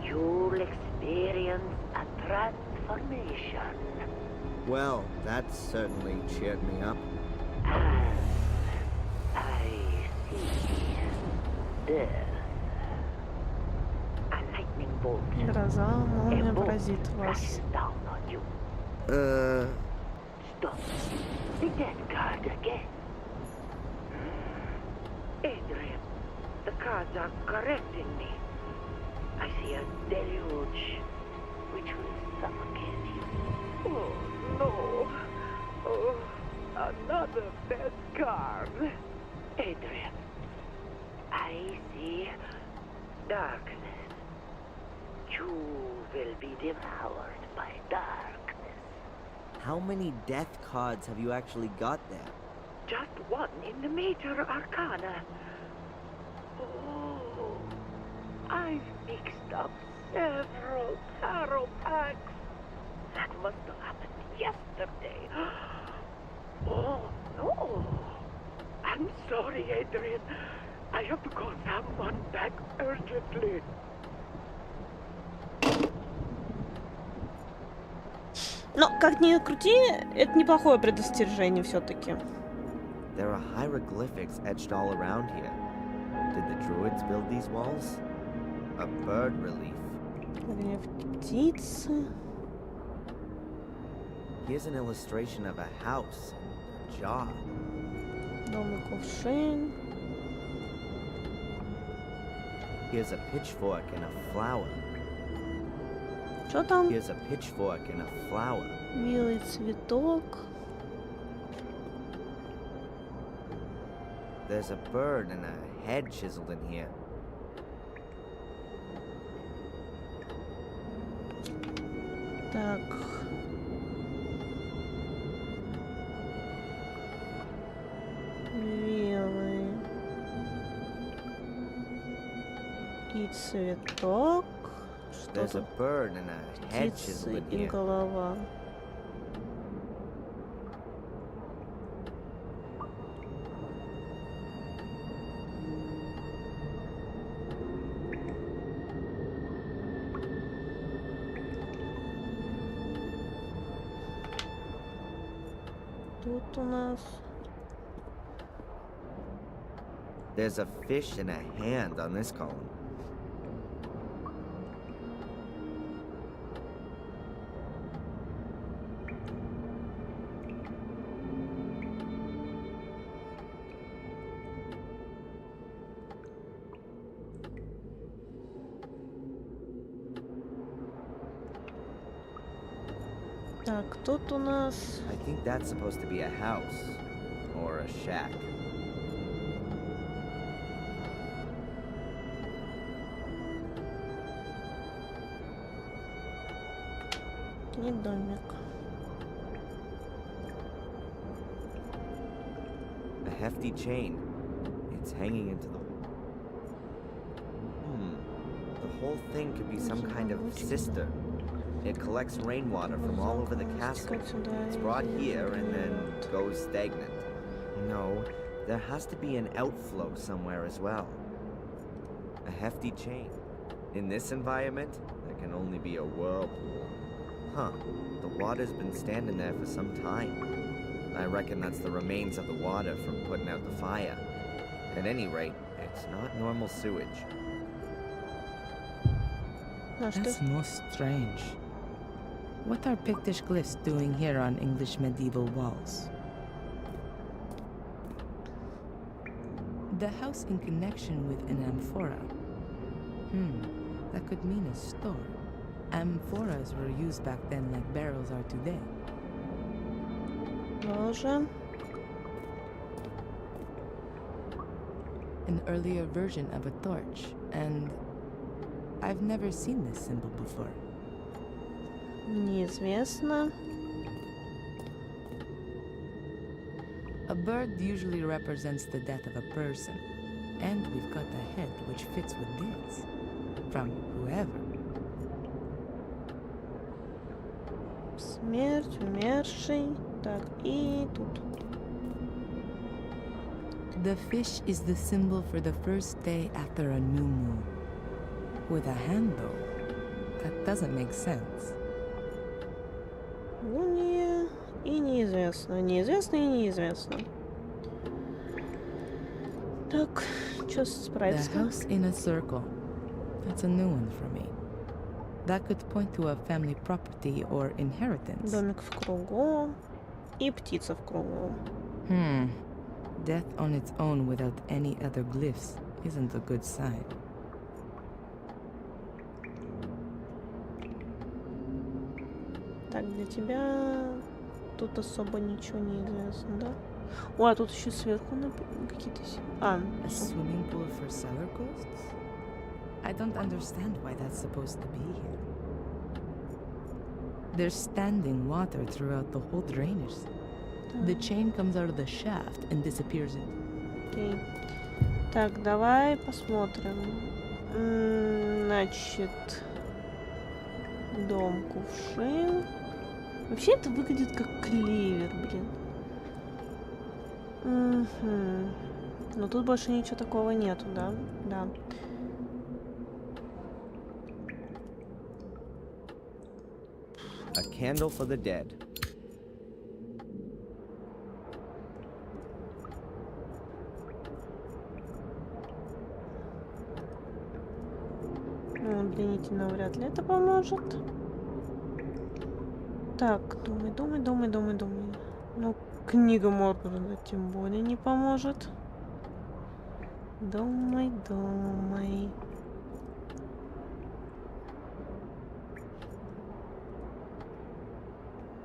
You'll experience a transformation. Well, that certainly cheered me up. And I see death. A lightning bolt. Гроза, A молния bolt поразит crashes вас. down on you. Stop. The death card again. Adrian, the cards are correcting me. I see a deluge which will suffocate you. Oh no! Oh, another death card. Adrian, I see darkness. You will be devoured by darkness. How many death cards have you actually got there? Just one in the major arcana. Oh, I've mixed up several tarot packs. That must have happened yesterday. Oh, no. I'm sorry, Adrian. I have to call someone back urgently. Но, как ни крути, это неплохое предостережение все-таки. There are hieroglyphics etched all around here. Did the druids build these walls? A bird relief. Рельеф птицы. Here's an illustration of a house and a jar. Дом и кувшин. Here's a pitchfork and a flower. Что там? Here's a pitchfork and a flower. Милый цветок. There's a bird and a head chiseled in here. Так. Белый. И цветок. There's Что-то a bird and a head птицы chiseled in и here. голова. Тут у нас... There's a fish and a hand on this column. Так, тут у нас... I think that's supposed to be a house or a shack. Не домик. A hefty chain. It's hanging into the... The whole thing could be some kind of cistern. It collects rainwater from all over the castle. It's brought here and then goes stagnant. No, there has to be an outflow somewhere as well. A hefty chain. In this environment, there can only be a whirlpool. Huh. The water's been standing there for some time. I reckon that's the remains of the water from putting out the fire. At any rate, it's not normal sewage. That's most strange. What are Pictish glyphs doing here on English medieval walls? The house in connection with an amphora. That could mean a store. Amphoras were used back then like barrels are today. Może. An earlier version of a torch, and I've never seen this symbol before. Неизвестно. A bird usually represents the death of a person, and we've got a head which fits with this. From whoever. Смерть, умерший. Так, и тут. The fish is the symbol for the first day after a new moon. With a handle. That doesn't make sense. Луния и неизвестно. Неизвестно и неизвестно. Так, что справиться? The house in a circle. That's a new one for me. That could point to a family property or inheritance. Домик в кругу и птица в кругу. Death on its own without any other glyphs isn't a good sign. Так, для тебя тут особо ничего не известно, да? Ой, а тут еще сверху какие-то... A swimming pool for cellar ghosts? I don't understand why that's supposed to be here. There's standing water throughout the whole drainage. The chain comes out of the shaft and disappears in. Окей. Так, давай посмотрим. Значит, дом кувшин. Вообще это выглядит как клевер, блин. Но тут больше ничего такого нету, да? Да. A candle for the dead. Ну, длинительно вряд ли это поможет. Так, думай. Ну, книга Моргана тем более не поможет. Думай.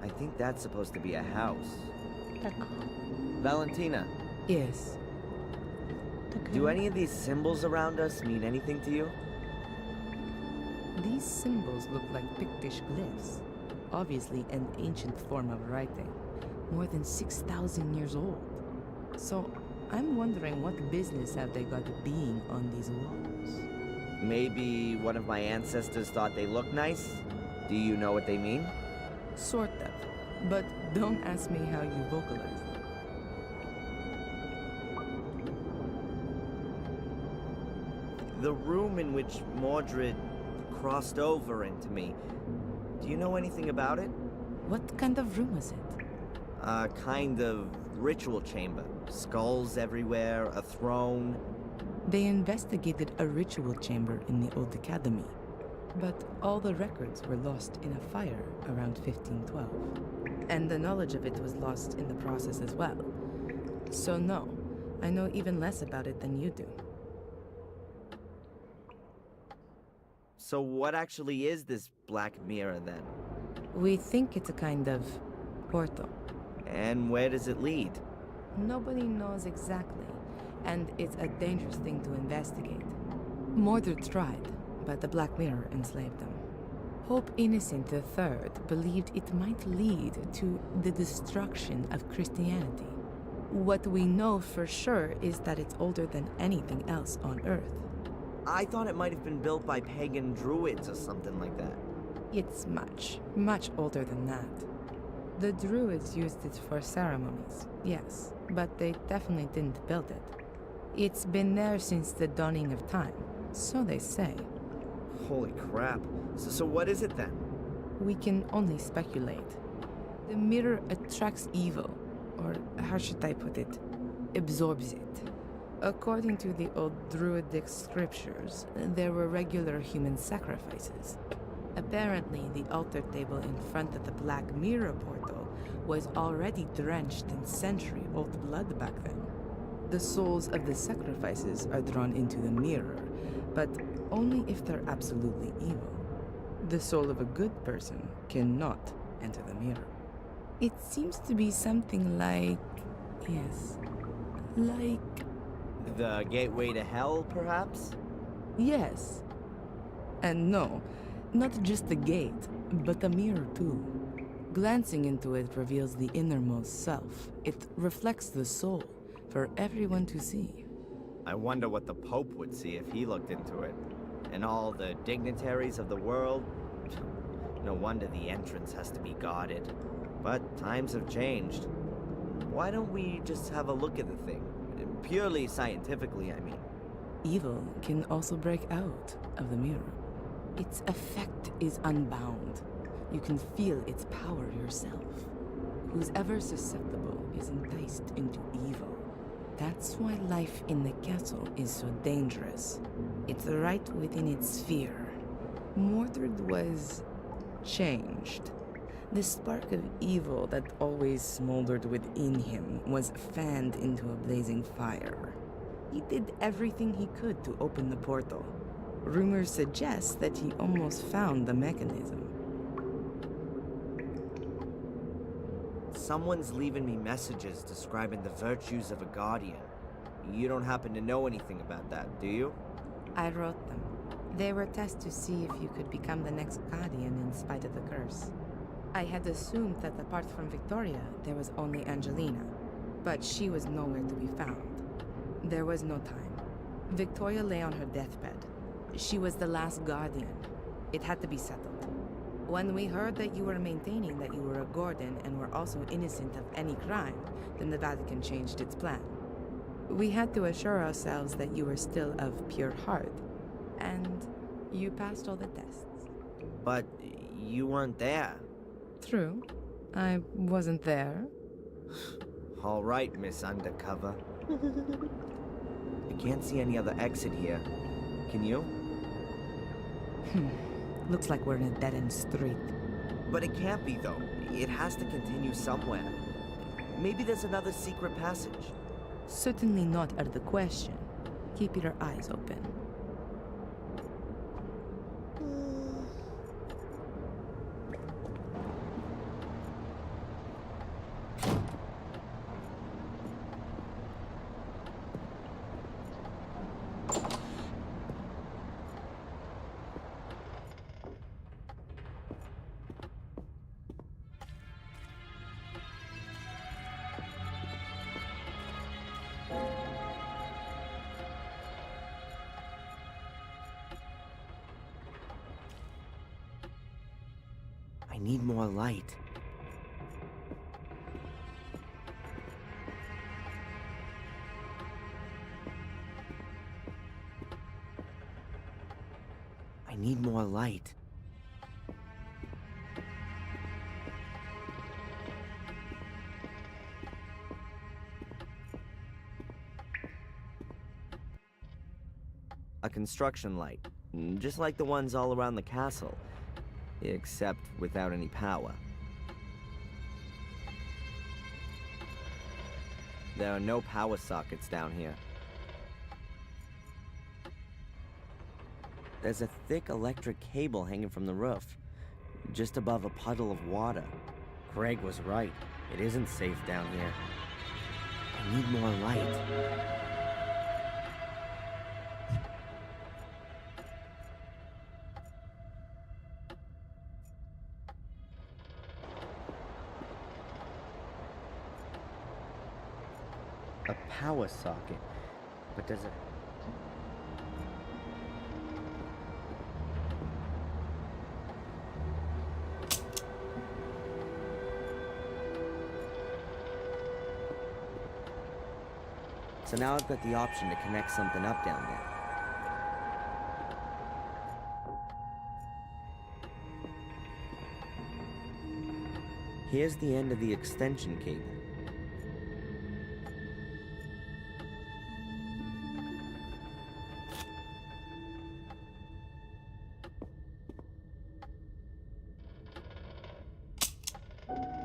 I think that's supposed to be a house. Так, Valentina, Yes. так. do any of these symbols around us mean anything to you? These symbols look like Pictish glyphs. Obviously an ancient form of writing. More than 6,000 years old. So, I'm wondering what business have they got being on these walls? Maybe one of my ancestors thought they looked nice? Do you know what they mean? Sort of. But don't ask me how you vocalize them. The room in which Mordred crossed over into me. Do you know anything about it? What kind of room was it? A kind of ritual chamber. Skulls everywhere, a throne. They investigated a ritual chamber in the old academy. But all the records were lost in a fire around 1512. And the knowledge of it was lost in the process as well. So no, I know even less about it than you do. So what actually is this black mirror then? We think it's a kind of portal. And where does it lead? Nobody knows exactly, and it's a dangerous thing to investigate. Mordred tried, but the Black Mirror enslaved them. Pope Innocent III believed it might lead to the destruction of Christianity. What we know for sure is that it's older than anything else on Earth. I thought it might have been built by pagan druids or something like that. It's much older than that. The Druids used it for ceremonies, yes, but they definitely didn't build it. It's been there since the dawning of time, so they say. Holy crap. So what is it then? We can only speculate. The mirror attracts evil, or how should I put it? Absorbs it. According to the old druidic scriptures, there were regular human sacrifices. Apparently, the altar table in front of the Black Mirror portal was already drenched in century-old blood back then. The souls of the sacrifices are drawn into the mirror, but only if they're absolutely evil. The soul of a good person cannot enter the mirror. It seems to be something like... yes, like... The gateway to hell, perhaps? yes. And no, not just the gate, but the mirror too. Glancing into it reveals the innermost self. It reflects the soul for everyone to see. I wonder what the Pope would see if he looked into it. And all the dignitaries of the world. No wonder the entrance has to be guarded. But times have changed. Why don't we just have a look at the thing? Purely scientifically, I mean. Evil can also break out of the mirror. Its effect is unbound. You can feel its power yourself. Who's ever susceptible is enticed into evil. That's why life in the castle is so dangerous. It's right within its sphere. Mordred was... changed. The spark of evil that always smoldered within him was fanned into a blazing fire. He did everything he could to open the portal. Rumors suggest that he almost found the mechanism. Someone's leaving me messages describing the virtues of a guardian. You don't happen to know anything about that, do you? I wrote them. They were tests to see if you could become the next guardian in spite of the curse. I had assumed that apart from Victoria, there was only Angelina, but she was nowhere to be found. There was no time. Victoria lay on her deathbed. She was the last guardian. It had to be settled. When we heard that you were maintaining that you were a Gordon and were also innocent of any crime, then the Vatican changed its plan. We had to assure ourselves that you were still of pure heart, and you passed all the tests. But you weren't there. True. I wasn't there. All right, Miss Undercover. I can't see any other exit here. Can you? Looks like we're in a dead-end street. But it can't be, though. It has to continue somewhere. Maybe there's another secret passage. Certainly not out of the question. Keep your eyes open. I need more light. I need more light. A construction light, just like the ones all around the castle. Except without any power. There are no power sockets down here. There's a thick electric cable hanging from the roof, just above a puddle of water. Craig was right. It isn't safe down here. I need more light. A power socket, but does it... So now I've got the option to connect something up down there. Here's the end of the extension cable.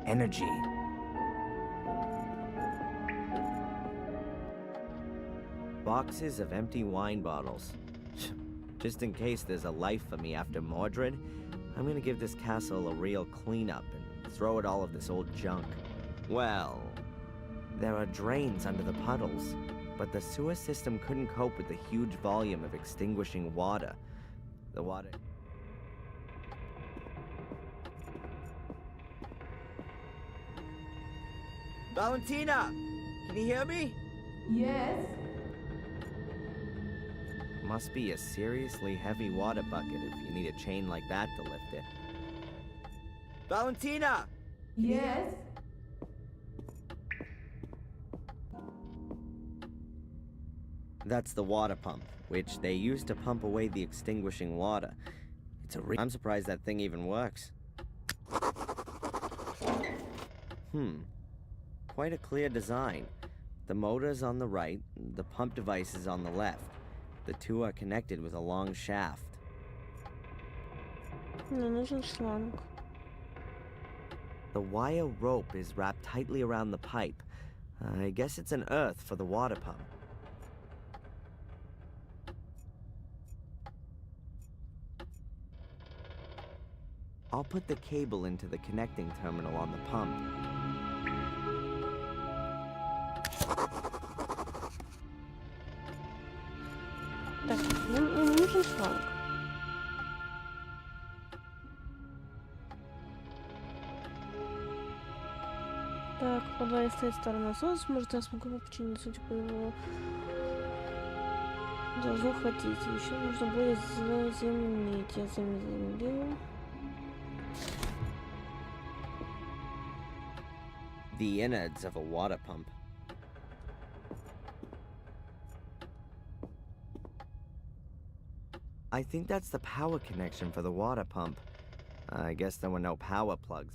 Energy. Boxes of empty wine bottles. Just in case there's a life for me after Mordred, I'm gonna give this castle a real cleanup and throw at all of this old junk. Well, there are drains under the puddles, but the sewer system couldn't cope with the huge volume of extinguishing water. The water... Valentina! Can you hear me? Yes. Must be a seriously heavy water bucket if you need a chain like that to lift it. Valentina! Yes. That's the water pump, which they use to pump away the extinguishing water. I'm surprised that thing even works. Quite a clear design. The motor's on the right, the pump device is on the left. The two are connected with a long shaft. Ну, нужен шланг. The wire rope is wrapped tightly around the pipe. I guess it's an earth for the water pump. I'll put the cable into the connecting terminal on the pump. Так, нужен шланг. Так, по два стоит старый насос. Может, я смогу починить, судя по его должно хватить. Еще нужно будет заземлить. Я заземлил. The innards of a water pump. I think that's the power connection for the water pump. I guess there were no power plugs.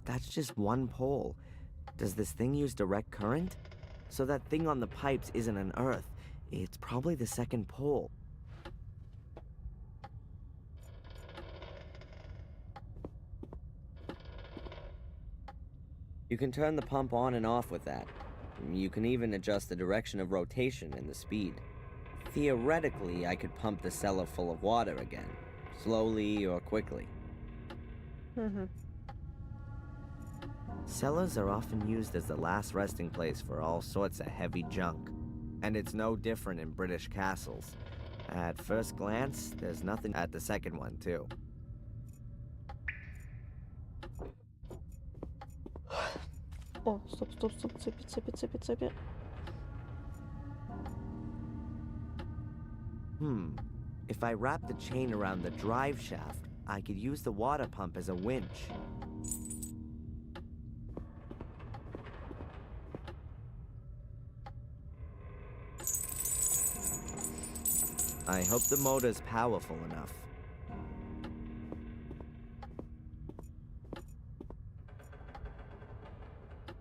That's just one pole. Does this thing use direct current? So that thing on the pipes isn't an earth. It's probably the second pole. You can turn the pump on and off with that. You can even adjust the direction of rotation and the speed. Theoretically, I could pump the cellar full of water again, slowly or quickly. Cellars are often used as the last resting place for all sorts of heavy junk. And it's no different in British castles. At first glance, there's nothing at the second one, too. О, стоп, цепи. If I wrap the chain around the drive shaft, I could use the water pump as a winch. I hope the motor's powerful enough.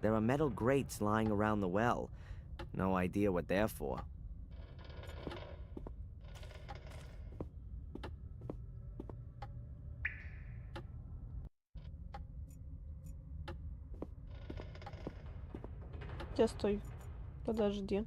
There are metal grates lying around the well. No idea what they're for. Хотя стой, подожди.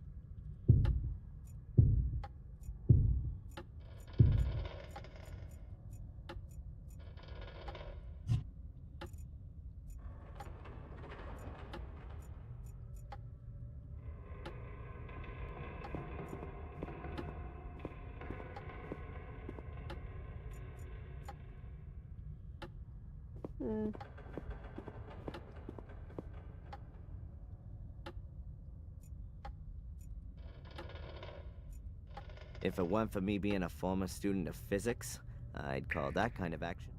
If it weren't for me being a former student of physics, I'd call that kind of action.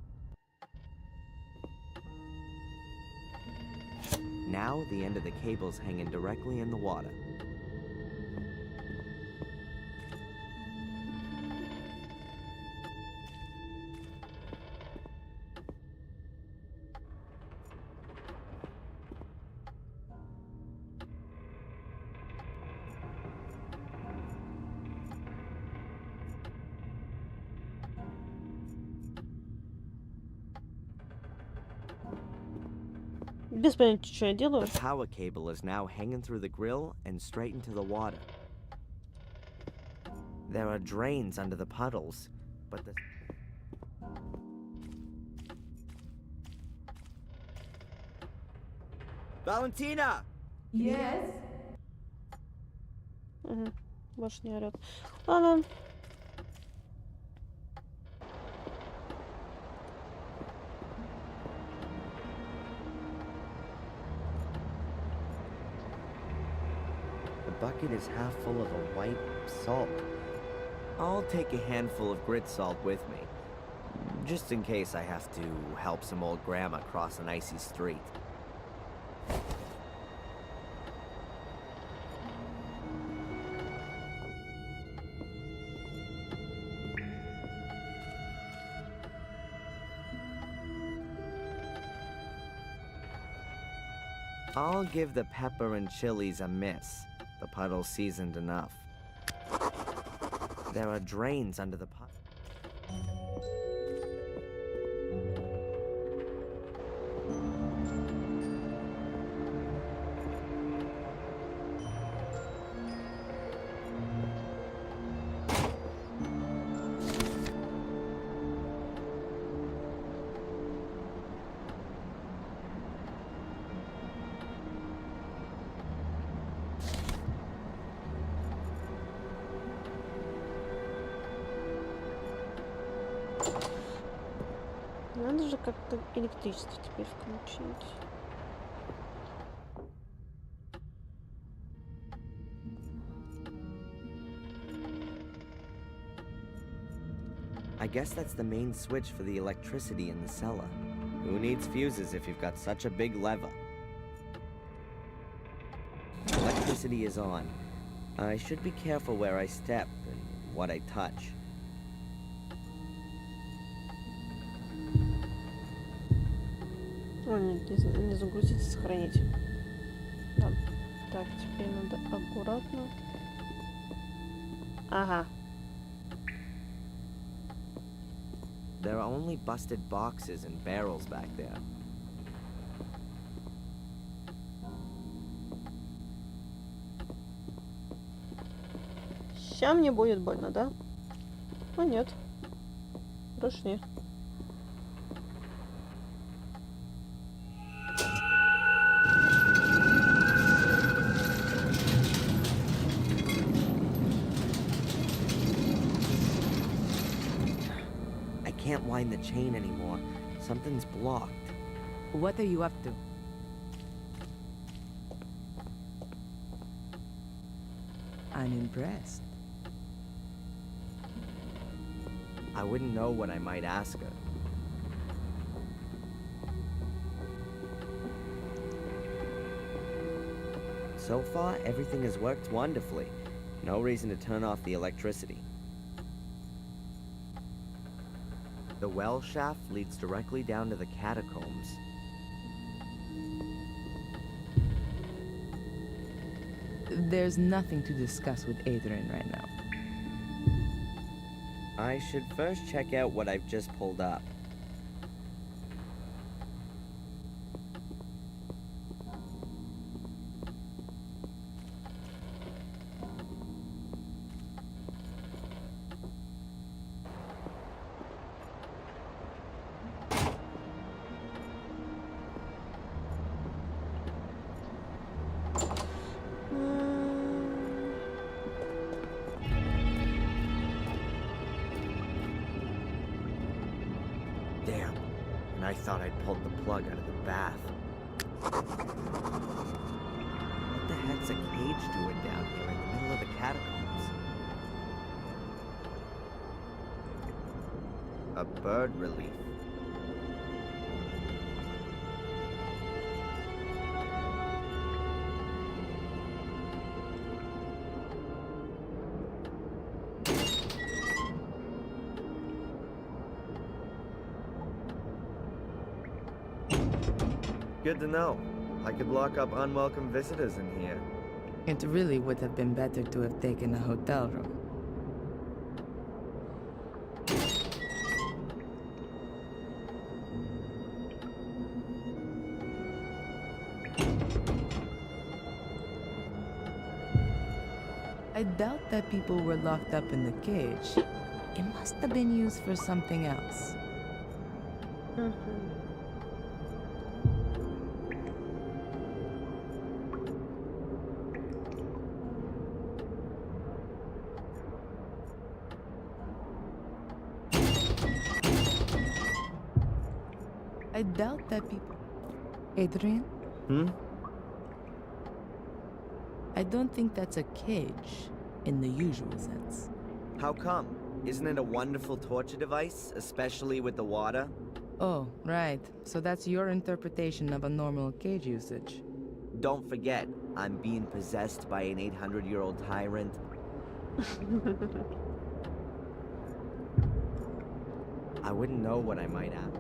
Now, the end of the cable's hanging directly in the water. Без понятия, что я делаю. The power cable is now hanging through the grill and straight into the water. There are drains under the puddles, but the... Valentina! Yes? Угу. Больше не орёт. Ладно. The bucket is half full of a white salt. I'll take a handful of grit salt with me, just in case I have to help some old grandma cross an icy street. I'll give the pepper and chilies a miss. The puddle's seasoned enough. There are drains under the pot. Надо же как-то электричество теперь включить. I guess that's the main switch for the electricity in the cellar. Who needs fuses if you've got such a big lever? Electricity is on. I should be careful where I step and what I touch. О, не загрузить, сохранить. Да. Так, теперь надо аккуратно. Ага. There are only busted boxes and barrels back there. Ща мне будет больно, да? А нет. Прошли. I can't wind the chain anymore. Something's blocked. What are you up to? I'm impressed. I wouldn't know what I might ask her. So far, everything has worked wonderfully. No reason to turn off the electricity. The well shaft leads directly down to the catacombs. There's nothing to discuss with Adrian right now. I should first check out what I've just pulled up. Damn, and I thought I'd pulled the plug out of the bath. What the heck's a cage doing down here in the middle of the catacombs? A bird relief. Good to know. I could lock up unwelcome visitors in here. It really would have been better to have taken a hotel room. I doubt that people were locked up in the cage. It must have been used for something else. I doubt that people... Adrian? I don't think that's a cage, in the usual sense. How come? Isn't it a wonderful torture device, especially with the water? Oh, right. So that's your interpretation of a normal cage usage. Don't forget, I'm being possessed by an 800-year-old tyrant. I wouldn't know what I might have.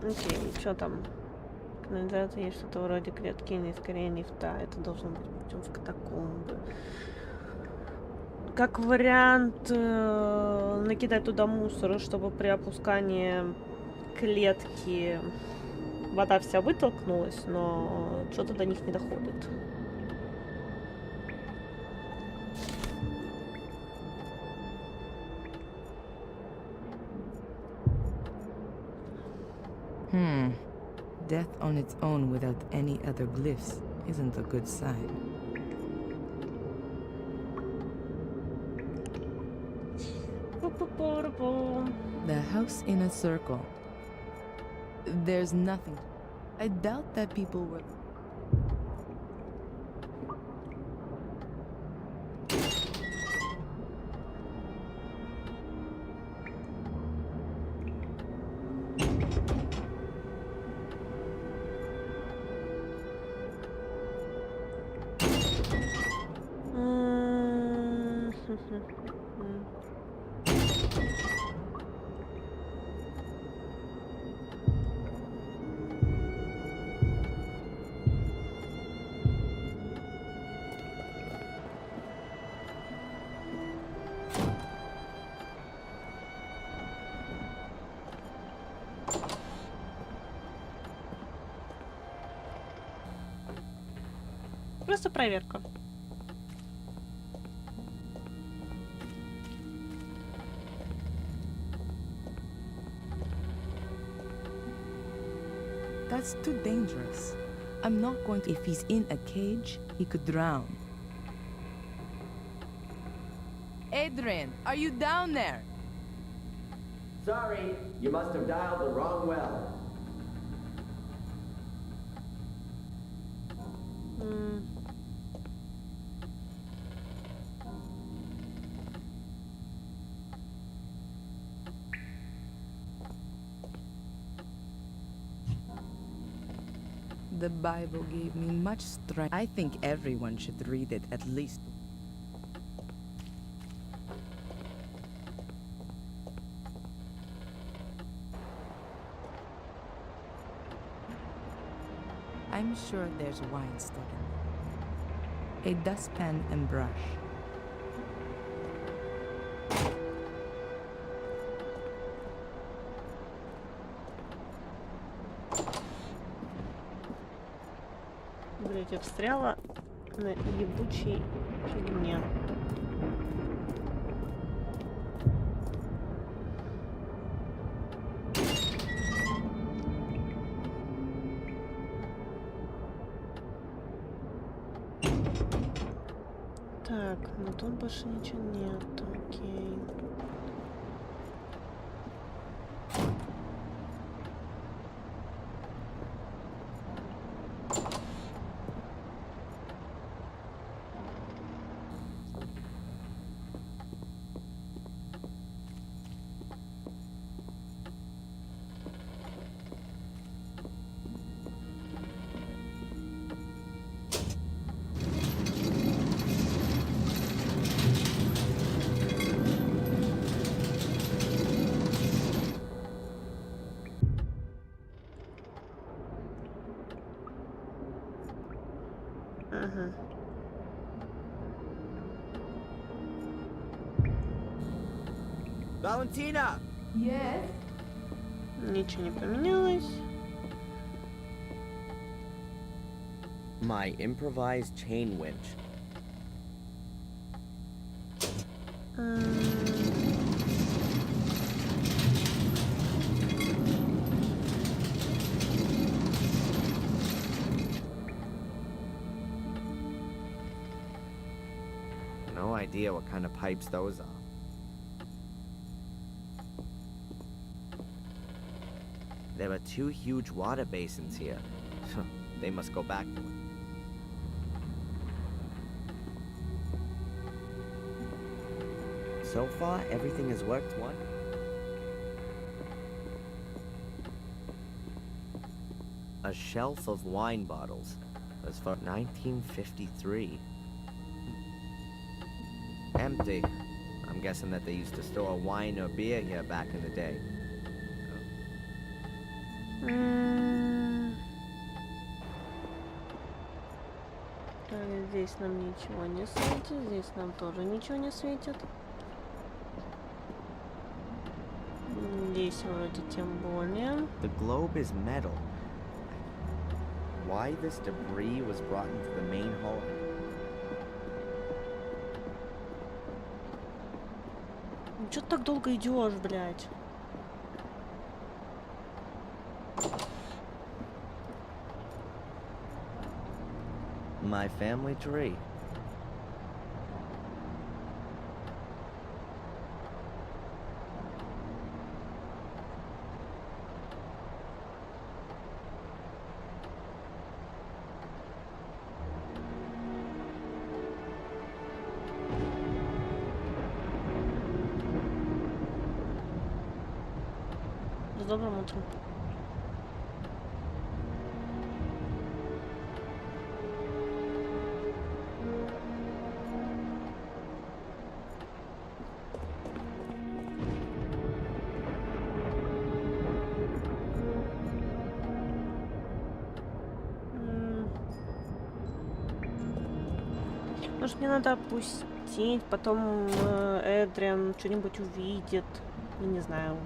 Окей, что там? Канализация есть что-то вроде клетки или скорее лифта. Это должно быть путем в катакомбы. Как вариант накидать туда мусора, чтобы при опускании клетки вода вся вытолкнулась, но что-то до них не доходит. Death on its own without any other glyphs isn't a good sign. The house in a circle. There's nothing. I doubt that people were... Просто проверка. That's too dangerous. I'm not going to... If he's in a cage, he could drown. Adrian, are you down there? Sorry, you must have dialed the wrong well. The Bible gave me much strength. I think everyone should read it at least. I'm sure there's wine stuck in there. A dustpan and brush. Блять, я встряла на ебучей фигне. Так, ну тут больше ничего нет, окей. Valentina! Yes? Ничего не поменялось. My improvised chain winch. No idea what kind of pipes those are. There are 2 huge water basins here. They must go back. So far, everything has worked one. A shelf of wine bottles. That's for 1953. Empty. I'm guessing that they used to store wine or beer here back in the day. Здесь нам ничего не светит, здесь нам тоже ничего не светит. Здесь вроде тем более. The globe is metal. Why this debris was brought into the main hall? Чё ты так долго идешь, блядь? My family tree. С добрым утром. Может, мне надо опустить, потом Эдриан что-нибудь увидит. Я не знаю.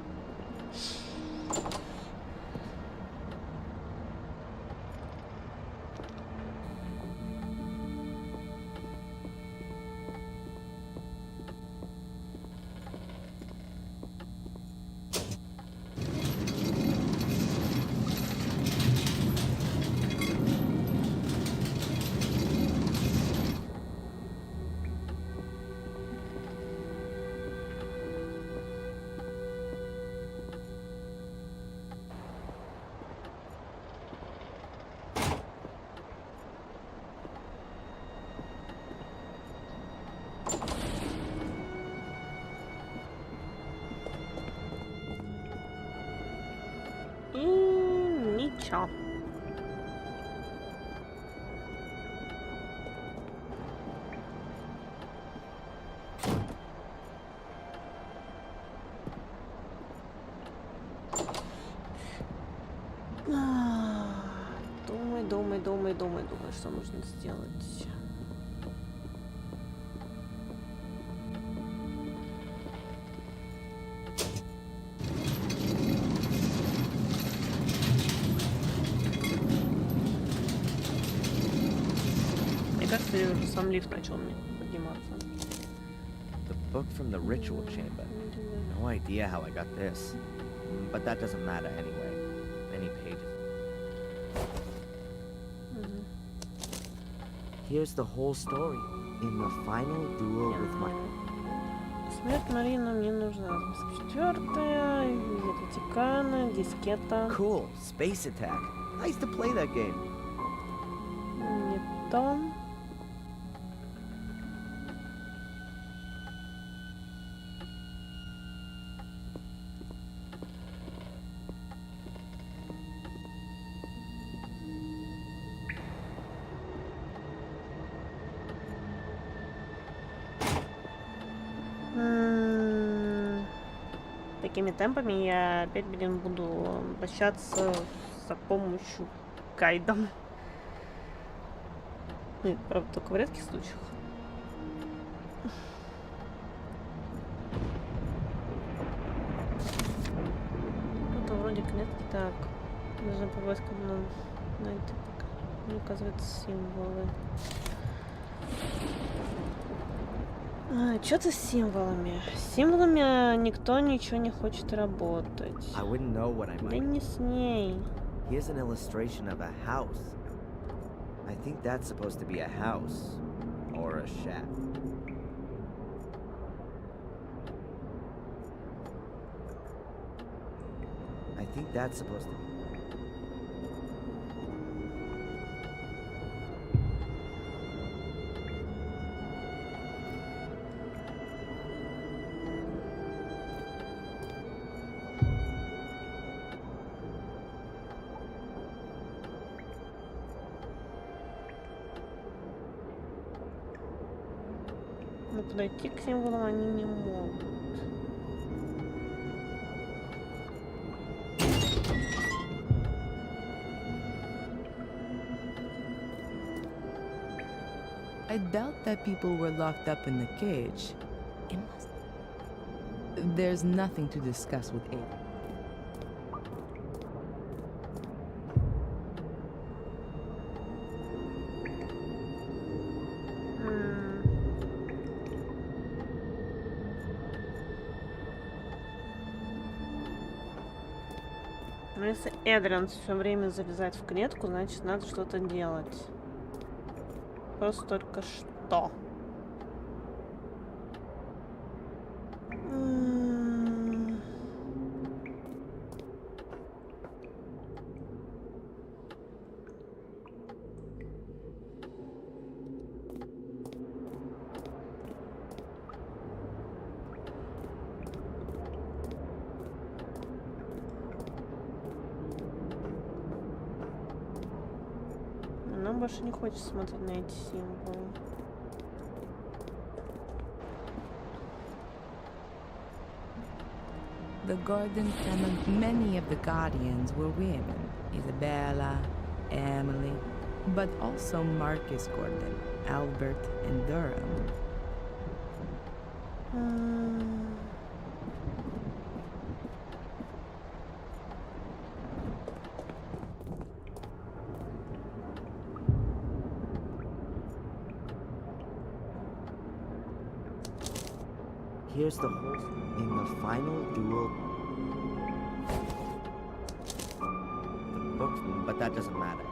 И ничего. Думай, что нужно сделать. Мне кажется, уже сам лифт начал мне подниматься. The book from the ritual chamber. No idea how I got this. But that doesn't matter anyway. Any pages. Here's the whole story. In the final duel with my... Смерть Марина мне нужна. 4-я, визит Ватикана, дискета. Cool. Space Attack. I used to play that game. Не то. Такими темпами я опять, блин, буду обращаться за помощью к гайдам. Ну, правда, только в редких случаях. Это вроде клетки. Так, нужно попасть на это пока. Мне оказывается символы. Что-то с символами. С символами никто ничего не хочет работать. I wouldn't know what I Да might. не с ней. Here's an illustration of a house. I think that's supposed to be a house or a shack. I think that's supposed to be. Но подойти к символам они не могут. I doubt that people were locked up in the cage. It must. There's nothing to discuss with Ada. Но если Эдриан все время залезает в клетку, значит надо что-то делать. Просто только что. Нам больше не хочется смотреть на эти символы. The Garden canon, many of the guardians were women. Isabella, Emily, but also Marcus Gordon, Albert, and Durham. Here's the whole in the final duel. The books, but that doesn't matter.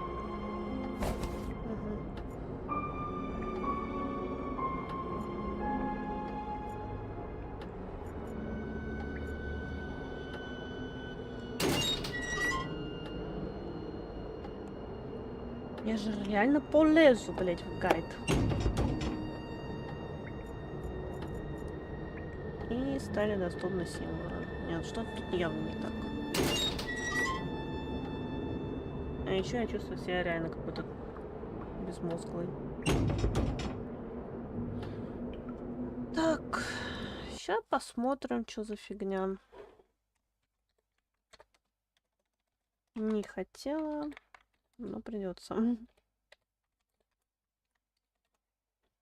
Я же реально полезу, блять, в гайд. И стали доступны символы. Нет, что-то тут явно не так. А еще я чувствую себя реально какой-то безмозглый. Так, сейчас посмотрим, что за фигня. Не хотела, но придется.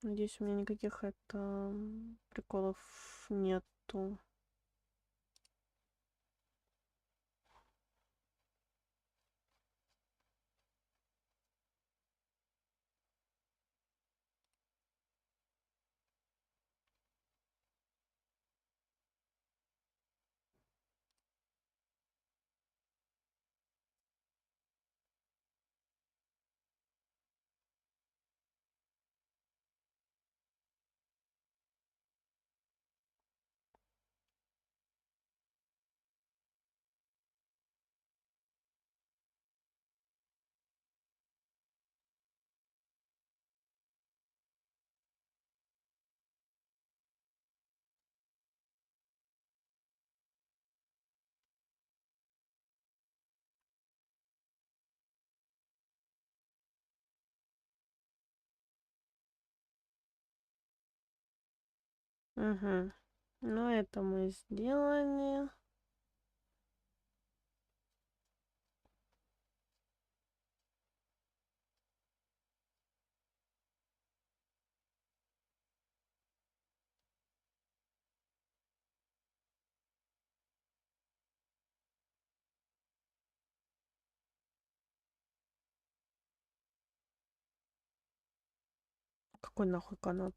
Надеюсь, у меня никаких приколов нету. Угу. Ну, это мы сделали. Какой нахуй канат?